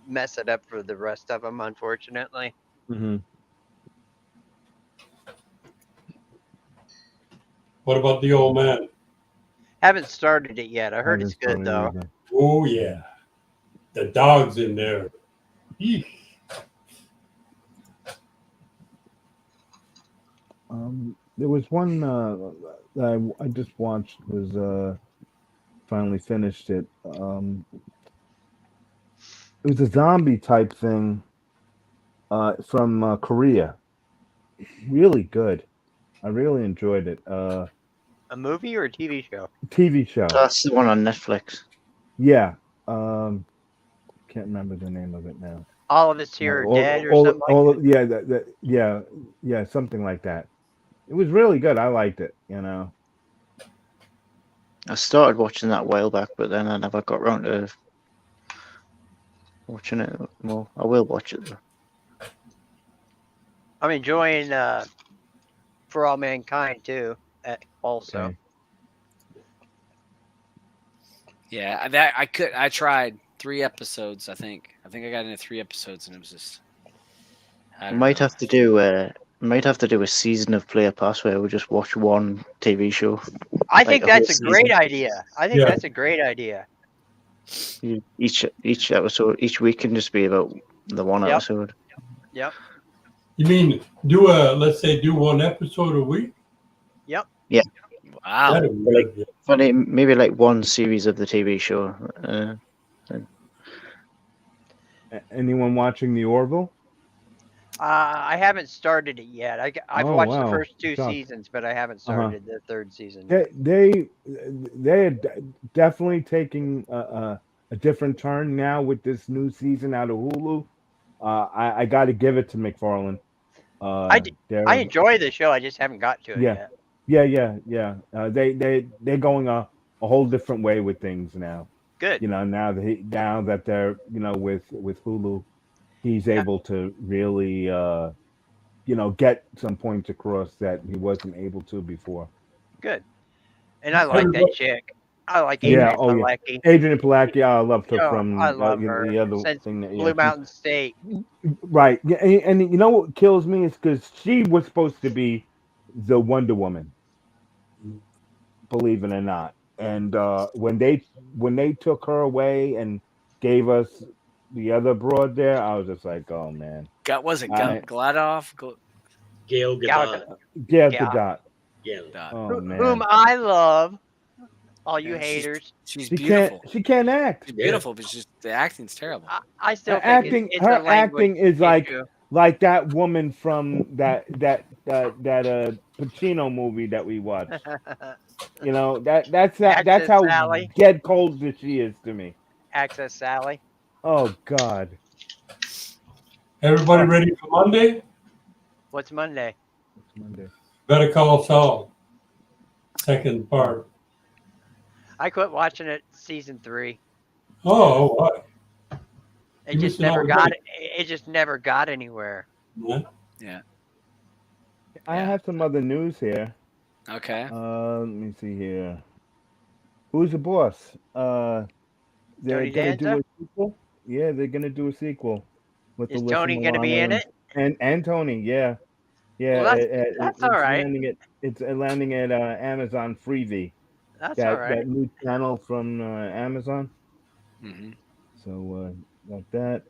mess it up for the rest of them, unfortunately. mm-hmm. What about the old man? Haven't started it yet. I I heard haven't it's good started though. either. Oh yeah, the dog's in there. Eesh. There was one that I just watched was finally finished it. It was a zombie type thing from Korea. Really good. I really enjoyed it. A movie or a TV show? TV show. That's the one on Netflix. Yeah. Can't remember the name of it now. All of Us Here Are Dead or something like that? Yeah, yeah, something like that. It was really good. I liked it. I started watching that a while back, but then I never got around to watching it more. I will watch it though. I'm enjoying For All Mankind too. Also, Okay. Yeah, that I could. I tried 3 episodes. I think I got into 3 episodes, and it was just. I don't Might know. have to do a season of Player Pass where we just watch one TV show. I Like think a whole that's a great season. idea. I think Yeah. that's a great idea. Each episode, each week can just be about the one Yep. episode. Yep. You mean let's say do one episode a week? Yep. Yeah. Wow. That'd be good. Yeah. Funny, maybe like one series of the TV show. Anyone watching the Orville? I haven't started it yet. I've Oh, watched the wow. first 2 Shocked. seasons, but I haven't Uh-huh. started the 3rd season. They are definitely taking a different turn now with this new season out of Hulu. I got to give it to McFarlane. I enjoy the show. I just haven't got to it Yeah. yet. Yeah. They're going a whole different way with things now. Good. Now that they're with Hulu, he's able to really get some points across that he wasn't able to before. Good. And I like that chick. I like Yeah, Adrian Palicki. Adrian Palicki. I loved her from I love her. the other Since thing that Blue Mountain State. Right. Yeah, and you know what kills me is because she was supposed to be the Wonder Woman, believe it or not. And when they took her away and gave us the other broad there, I was just like, oh man. Was it Gladov? Gail Gadot. Gail Gadot. Gail. Oh man. Whom I love. All you haters. She's beautiful. She can't act. She's beautiful, but just the acting's terrible. I still think acting. it's Her a acting is issue. like that woman from that Pacino movie that we watched. That's how Sally. dead cold that she is to me. Access Sally. Oh God. Everybody ready for Monday? What's Monday? Better Call Saul. Second part. I quit watching it season 3. Oh, what? It just never got it. It just never got anywhere. Yeah. I have some other news here. Okay. Let me see here. Who's the boss? They're Tony gonna do Danza? a sequel. Yeah, they're gonna do a sequel. With Is Alyssa Tony gonna be Milano in it? And Tony, yeah. Well, that's all right. It's landing at Amazon Freevee. That's all right. That new channel from Amazon. Mm-hmm. So like that.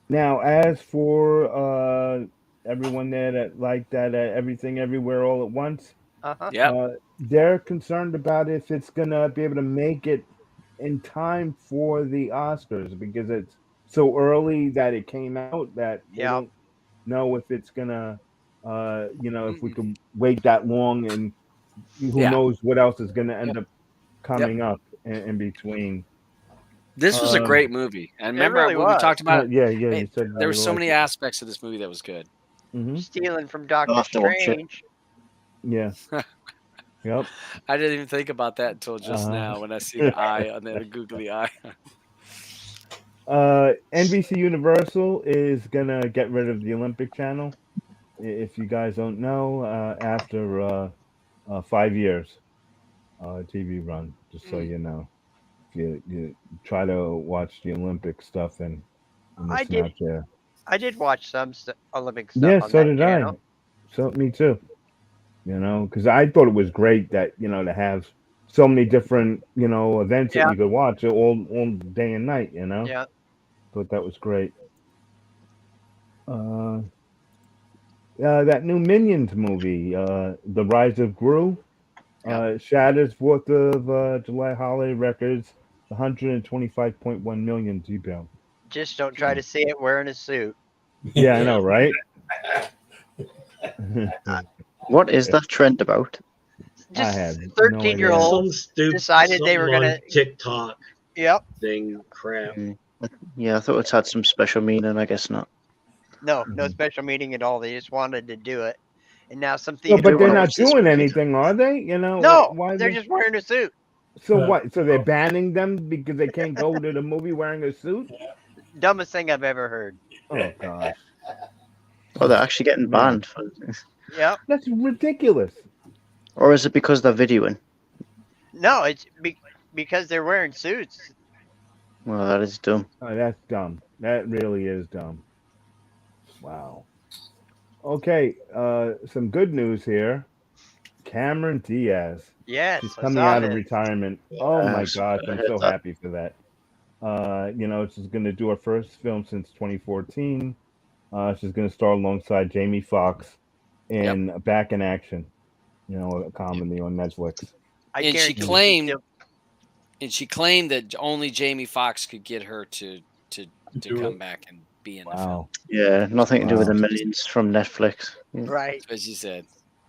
Now, as for everyone there that liked that Everything Everywhere All at Once. Yep. They're concerned about if it's gonna be able to make it in time for the Oscars because it's so early that it came out that they don't know if it's gonna, if we can wait that long, and who Yeah. knows what else is gonna end Yep. up coming up in between. This was a great movie. I remember really when we talked about it. Yeah, you said There were so liked many it. aspects of this movie that was good. Stealing from I'll Doctor have to watch it. Strange. Yeah. Yep. I didn't even think about that until just now when I see the eye on the googly eye. NBC Universal is gonna get rid of the Olympic Channel. If you guys don't know, after 5 years TV run, just so you know, if you try to watch the Olympic stuff and it's not there. I did watch some Olympic stuff. Yeah, on so that did channel. I. So me too. Because I thought it was great that to have so many different events that you could watch all day and night. Yeah. Thought that was great. That new Minions movie, The Rise of Gru, shatters 4th of July holiday records, 125.1 million debut. Just don't try to see it wearing a suit. Yeah, I know, right? What is that trend about? Just I have 13-year-olds decided they were gonna TikTok. Yep. Thing crap. Yeah, I thought it had some special meaning. I guess not. No special meaning at all. They just wanted to do it, and now some No, theaters. but they're not doing anything, are they? No, why they're just wearing a suit. So what? So they're banning them because they can't go to the movie wearing a suit? Dumbest thing I've ever heard. Oh gosh. Oh, they're actually getting banned. Yep. That's ridiculous. Or is it because they're videoing? No, it's because they're wearing suits. Well, that is dumb. Oh, that's dumb. That really is dumb. Wow. Okay, some good news here. Cameron Diaz. Yes, She's coming out of retirement. Oh my gosh, I'm so happy for that. She's going to do her first film since 2014. She's going to star alongside Jamie Foxx in Back in Action, a comedy on Netflix. And she claimed that only Jamie Foxx could get her to come back and be in the film. Yeah, nothing to do with the millions from Netflix. Right. That's what she said.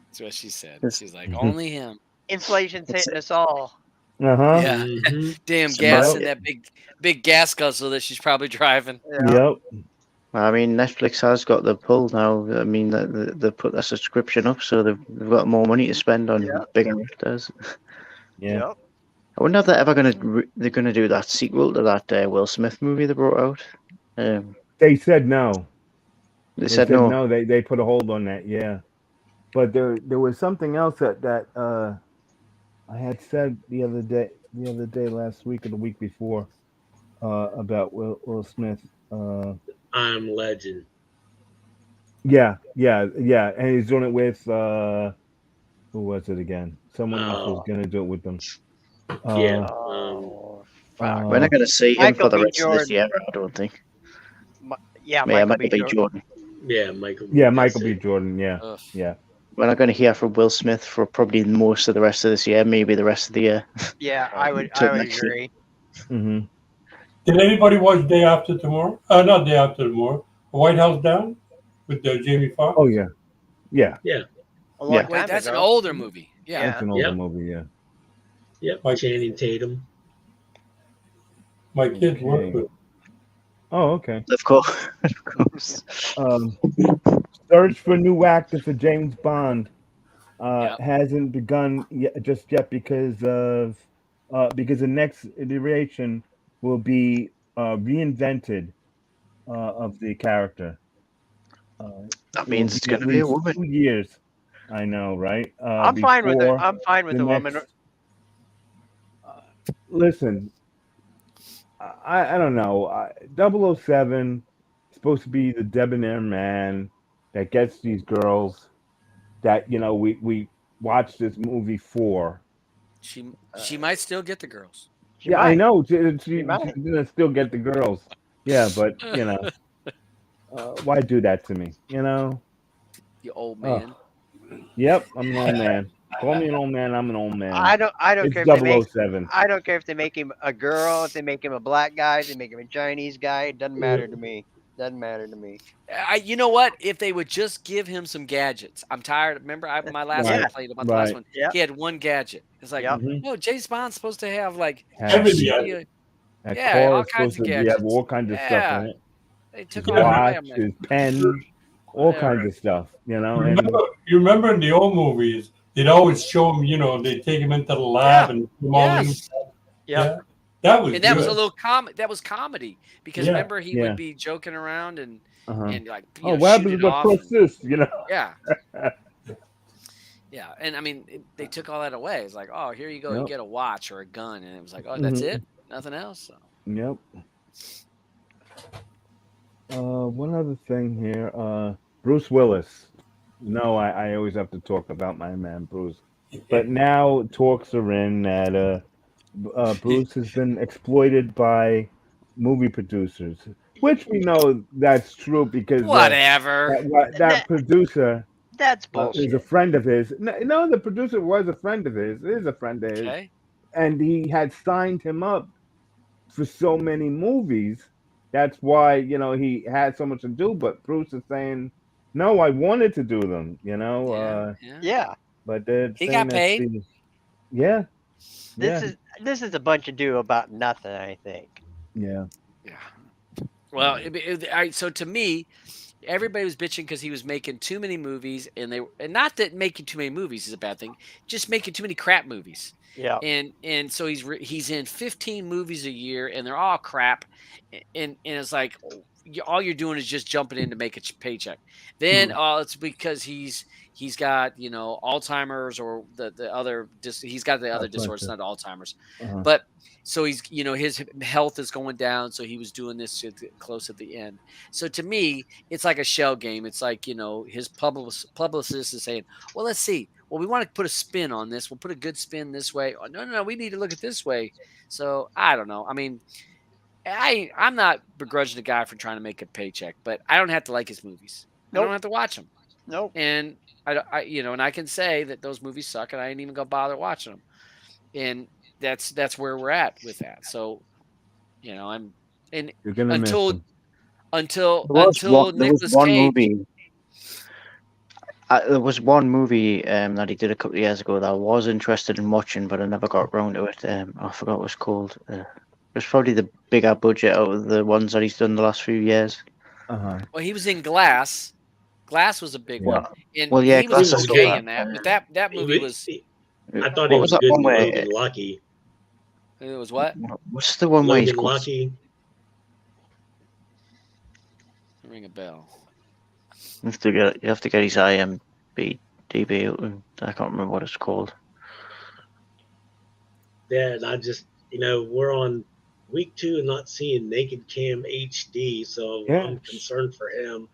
That's what she said. She's like, only him. Inflation's hitting us all. Uh-huh. Yeah. Damn gas in that big gas guzzle that she's probably driving. Yep. I mean, Netflix has got the pull now. I mean, they put their subscription up, so they've got more money to spend on bigger actors. Yeah. Yep. I wonder if they're ever they're gonna do that sequel to that Will Smith movie they brought out. They said no. They said no. No. They put a hold on that. Yeah. But there was something else that I had said the other day, last week or the week before, about Will Smith. I'm Legend. Yeah, and he's doing it with who was it again? Someone else was gonna do it with them. We're not gonna see him for the rest of this year, I don't think. Michael B. Jordan. Yeah, Michael. Yeah, Michael B. Jordan. Yeah, yeah. We're not going to hear from Will Smith for probably most of the rest of this year, maybe the rest of the year. Yeah, I would agree. Mm-hmm. Did anybody watch Day After Tomorrow? Not Day After Tomorrow. White House Down with Jamie Foxx. Oh yeah. Wait, that's an older movie. Yeah, that's an older movie. Yeah. Yep. Channing Tatum. My kids work with. Oh, okay. Of course. Search for new actor for James Bond hasn't begun just yet because the next iteration will be reinvented of the character. That means it's going to be a woman. 2 years. I know, right? I'm fine with it. I'm fine with the woman. Listen, I don't know. 007 is supposed to be the debonair man that gets these girls that we watched this movie for. She might still get the girls. I know she's gonna still get the girls. Yeah, but why do that to me? You old man. Yep, I'm an old man. Call me an old man. I'm an old man. I don't It's care if they make. 007. I don't care if they make him a girl, if they make him a black guy, if they make him a Chinese guy. It doesn't matter to me. Doesn't matter to me. You know what? If they would just give him some gadgets, I'm tired. Remember, my last Right. complaint about the last one. Yep. He had one gadget. It's like, Yep. no, James Bond's supposed to have like, Everything. That yeah, car all is kinds supposed of to have gadgets. all kinds of stuff Yeah. in it. They took His all that away. watch, I'm like, his pen, all kinds of stuff. You know, and You remember in the old movies, they'd always show him, they'd take him into the lab and put him all in. yes. Yeah. That was And that was a good. little that was comedy because Yeah. remember he would be joking around and like what happens if I press this? You know. Yeah. Yeah, and I mean they took all that away. It's like, oh, here you go, you get a watch or a gun, and it was like, oh, that's it, nothing else. So. Yep. One other thing here, Bruce Willis. No, I always have to talk about my man Bruce, but now talks are in that Bruce has been exploited by movie producers, which we know that's true because whatever that producer. That's bullshit. Is a friend of his. No, the producer was a friend of his. Is a friend of his. Okay. And he had signed him up for so many movies. That's why, he had so much to do. But Bruce is saying, no, I wanted to do them, Yeah. But they're he got paid. Yeah. This is a bunch of do about nothing, I think. Yeah. Yeah. Well, so to me, everybody was bitching because he was making too many movies, and not that making too many movies is a bad thing, just making too many crap movies. Yeah. And so he's in 15 movies a year, and they're all crap, and it's like all you're doing is just jumping in to make a paycheck. Then it's because he's got Alzheimer's or the other he's got the other disorders, not Alzheimer's, but so he's his health is going down, so he was doing this close at the end. So to me, it's like a shell game. It's like his publicist is saying, well, let's see. Well, we want to put a spin on this. We'll put a good spin this way. Oh, no, we need to look at this way. So I don't know. I mean, I'm not begrudging the guy for trying to make a paycheck, but I don't have to like his movies. Nope. I don't have to watch them. Nope. And I and I can say that those movies suck, and I ain't even gonna bother watching them. And that's where we're at with that. So, I'm and until Nicolas Cage. Movie. There was one movie that he did a couple of years ago that I was interested in watching, but I never got around to it. I forgot what it was called. It was probably the bigger budget out of the ones that he's done the last few years. Well, he was in Glass. Glass was a big one. And he was okay in that, but that movie was. I thought he was good in Logan Lucky. It was what? What's the one where he's Lucky? Ring a bell. You have to get his IMDb. I can't remember what it's called. Yeah, and I just we're on week 2 and not seeing Naked Cam HD, so I'm concerned for him.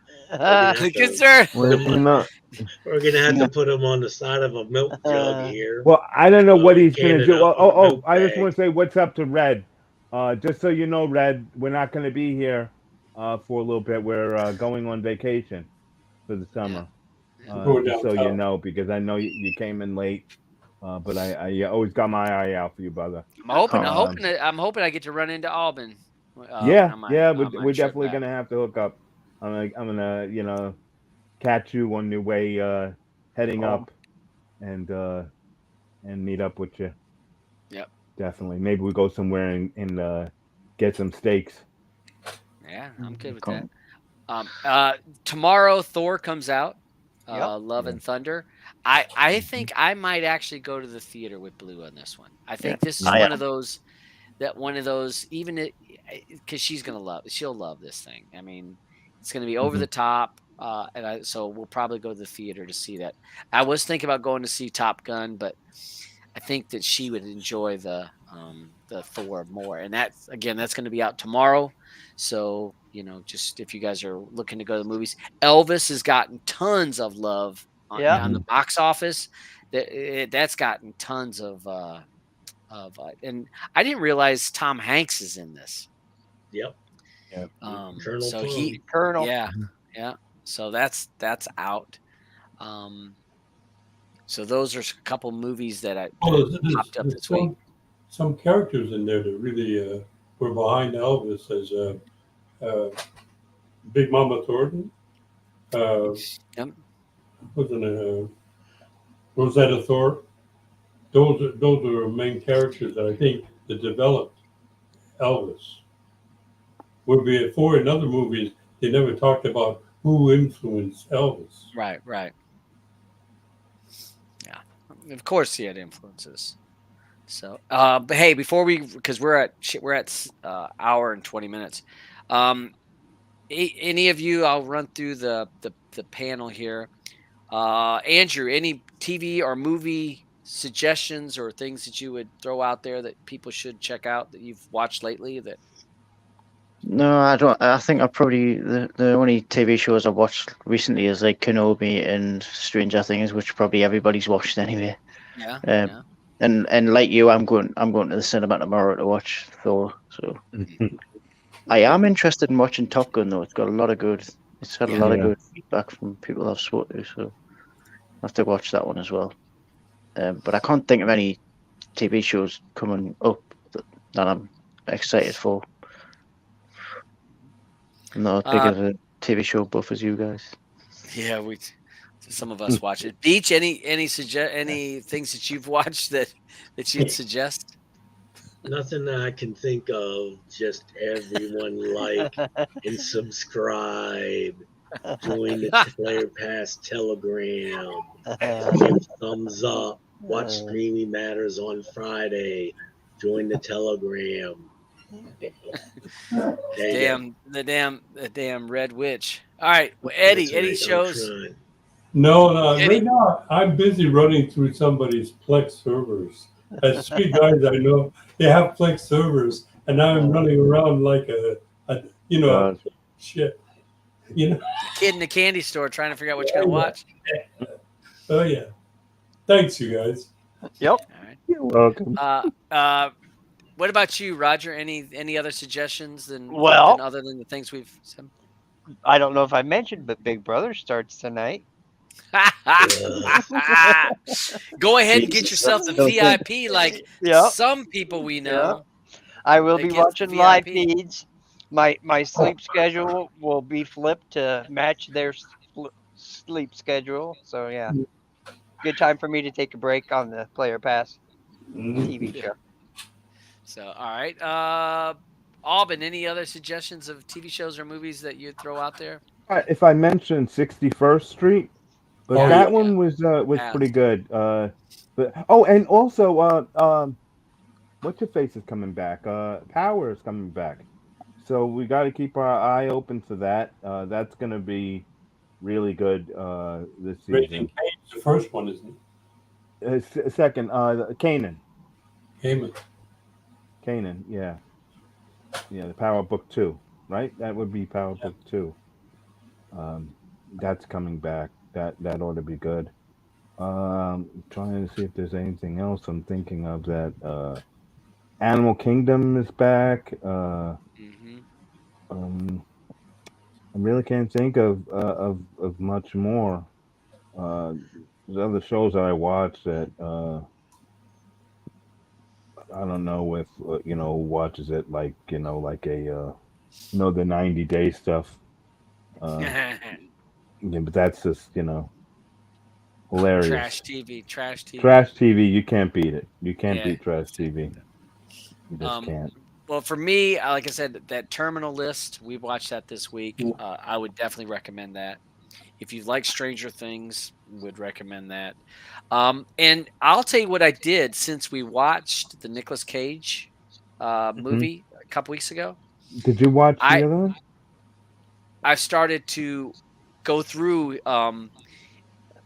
Concerned. We're gonna have to put him on the side of a milk jug here. Well, I don't know what he's gonna do. I just want to say what's up to Red. Just so you know, Red, we're not gonna be here for a little bit. We're going on vacation for the summer. Just so you know, because I know you came in late. But I always got my eye out for you, brother. I'm hoping I get to run into Albin. We're definitely gonna have to hook up. I'm gonna catch you on your way heading up, and meet up with you. Yep. Definitely. Maybe we go somewhere and get some steaks. Yeah, I'm good with that. Tomorrow Thor comes out. Love and Thunder. I think I might actually go to the theater with Blue on this one. I think this is one of those even because she'll love this thing. I mean, it's going to be over the top, so we'll probably go to the theater to see that. I was thinking about going to see Top Gun, but I think that she would enjoy the Thor more, and that's going to be out tomorrow. So just if you guys are looking to go to the movies, Elvis has gotten tons of love on the box office. That's gotten tons of and I didn't realize Tom Hanks is in this. Yep. So Colonel. Yeah. So that's out. So those are a couple movies that popped up there's this week. some characters in there that really were behind Elvis, as Big Mama Thornton. Yep. Wasn't it Rosetta Thorpe? Those are main characters that I think that developed Elvis. Would be for in other movies they never talked about who influenced Elvis. Right. Yeah. Of course he had influences. So, but hey, before because we're at hour and 20 minutes. Any of you, I'll run through the panel here. Andrew, any TV or movie suggestions or things that you would throw out there that people should check out that you've watched lately? That No, I don't. I think I probably the only TV shows I've watched recently is like Kenobi and Stranger Things, which probably everybody's watched anyway. Yeah. And like you, I'm going to the cinema tomorrow to watch Thor. So I am interested in watching Top Gun though. It's got a lot of good. It's had a lot of good feedback from people I've spoken to. So I have to watch that one as well. But I can't think of any TV shows coming up that I'm excited for. I'm not as big of a TV show buff as you guys. Yeah, some of us watch it. Beach, any things that you've watched that you'd suggest? Nothing that I can think of. Just everyone like and subscribe. Join the Player Pass Telegram. Give thumbs up. Watch Streaming Matters on Friday. Join the Telegram. The damn Red Witch. All right, well, Eddie, any shows? No. Right now I'm busy running through somebody's Plex servers. As three guys I know, they have Plex servers, and now I'm running around like a shit. Kid in the candy store trying to figure out what you're gonna watch. Oh yeah. Thanks, you guys. Yep. All right. You're welcome. What about you, Roger? Any other suggestions other than the things we've said? I don't know if I mentioned, but Big Brother starts tonight. Go ahead and get yourself the VIP like some people we know. I will be watching live feeds. My sleep schedule will be flipped to match their sleep schedule. So yeah, good time for me to take a break on the Player Pass TV show. So all right, Alban, any other suggestions of TV shows or movies that you'd throw out there? If I mentioned 61st Street, but that one was pretty good. And also what's your face is coming back? Power is coming back. So we got to keep our eye open for that. That's going to be really good this season. Raising Cane's the first one, isn't it? Second, Kanan. Kanan, yeah. Yeah, the Power Book 2, right? That would be Power Book 2. That's coming back. That ought to be good. Trying to see if there's anything else I'm thinking of that. Animal Kingdom is back. I really can't think of much more. There's other shows that I watch that I don't know if watches it like like a the 90-day stuff. Yeah, but that's just hilarious. Trash TV. Trash TV. You can't beat it. You can't beat trash TV. You just can't. Well, for me, like I said, that Terminal List, we watched that this week. I would definitely recommend that. If you like Stranger Things, would recommend that. And I'll tell you what I did since we watched the Nicolas Cage movie a couple weeks ago. Did you watch the other one? I started to go through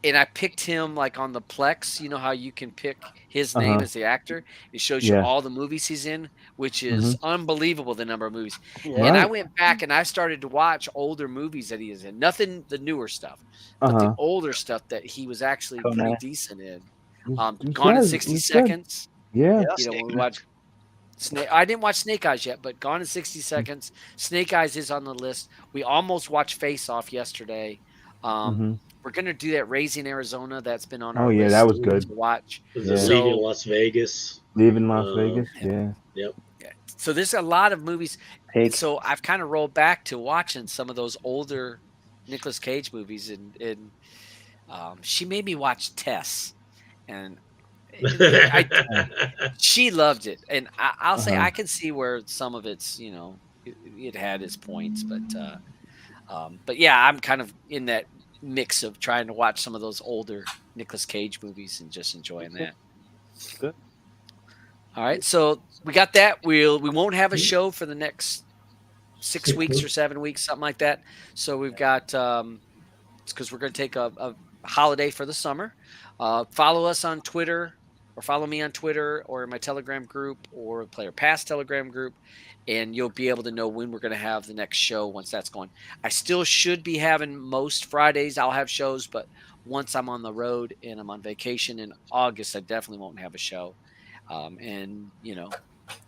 and I picked him like on the Plex. You know how you can pick his name as the actor? It shows you all the movies he's in, which is unbelievable, the number of movies. Yeah. And I went back and I started to watch older movies that he is in. Nothing the newer stuff, but the older stuff that he was actually pretty decent in. Gone in 60 Seconds. Yeah. When we watched I didn't watch Snake Eyes yet, but Gone in 60 Seconds. Snake Eyes is on the list. We almost watched Face Off yesterday. We're gonna do that Raising Arizona. That's been on our Oh yeah, list that was to good. watch. Was Yeah. it So- Leaving Las Vegas? Leaving Las Vegas. Yeah. Yep. So there's a lot of movies. Pig. So I've kind of rolled back to watching some of those older Nicolas Cage movies, and she made me watch Tess, and she loved it. And I'll say I can see where some of it's, it had its points, but yeah, I'm kind of in that mix of trying to watch some of those older Nicolas Cage movies and just enjoying that. Good. All right, so we got that. We won't have a show for the next 6 weeks or 7 weeks, something like that. So we've got it's because we're going to take a holiday for the summer. Follow us on Twitter, or follow me on Twitter, or in my Telegram group, or Player Pass Telegram group, and you'll be able to know when we're going to have the next show once that's going. I still should be having most Fridays. I'll have shows, but once I'm on the road and I'm on vacation in August, I definitely won't have a show. And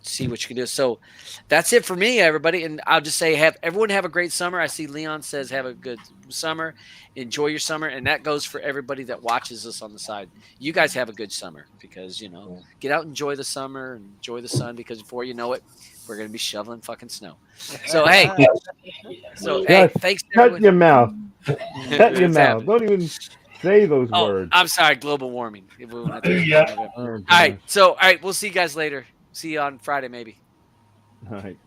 see what you can do. So that's it for me, everybody. And I'll just say, everyone have a great summer. I see Leon says have a good summer. Enjoy your summer. And that goes for everybody that watches us on the side. You guys have a good summer because, get out and enjoy the summer and enjoy the sun, because before you know it, we're going to be shoveling fucking snow. So, hey, thanks. Shut your mouth. Shut your What's mouth. happening? Don't even say those words. I'm sorry. Global warming. Yeah. Oh, All right. So, we'll see you guys later. See you on Friday, maybe. All right.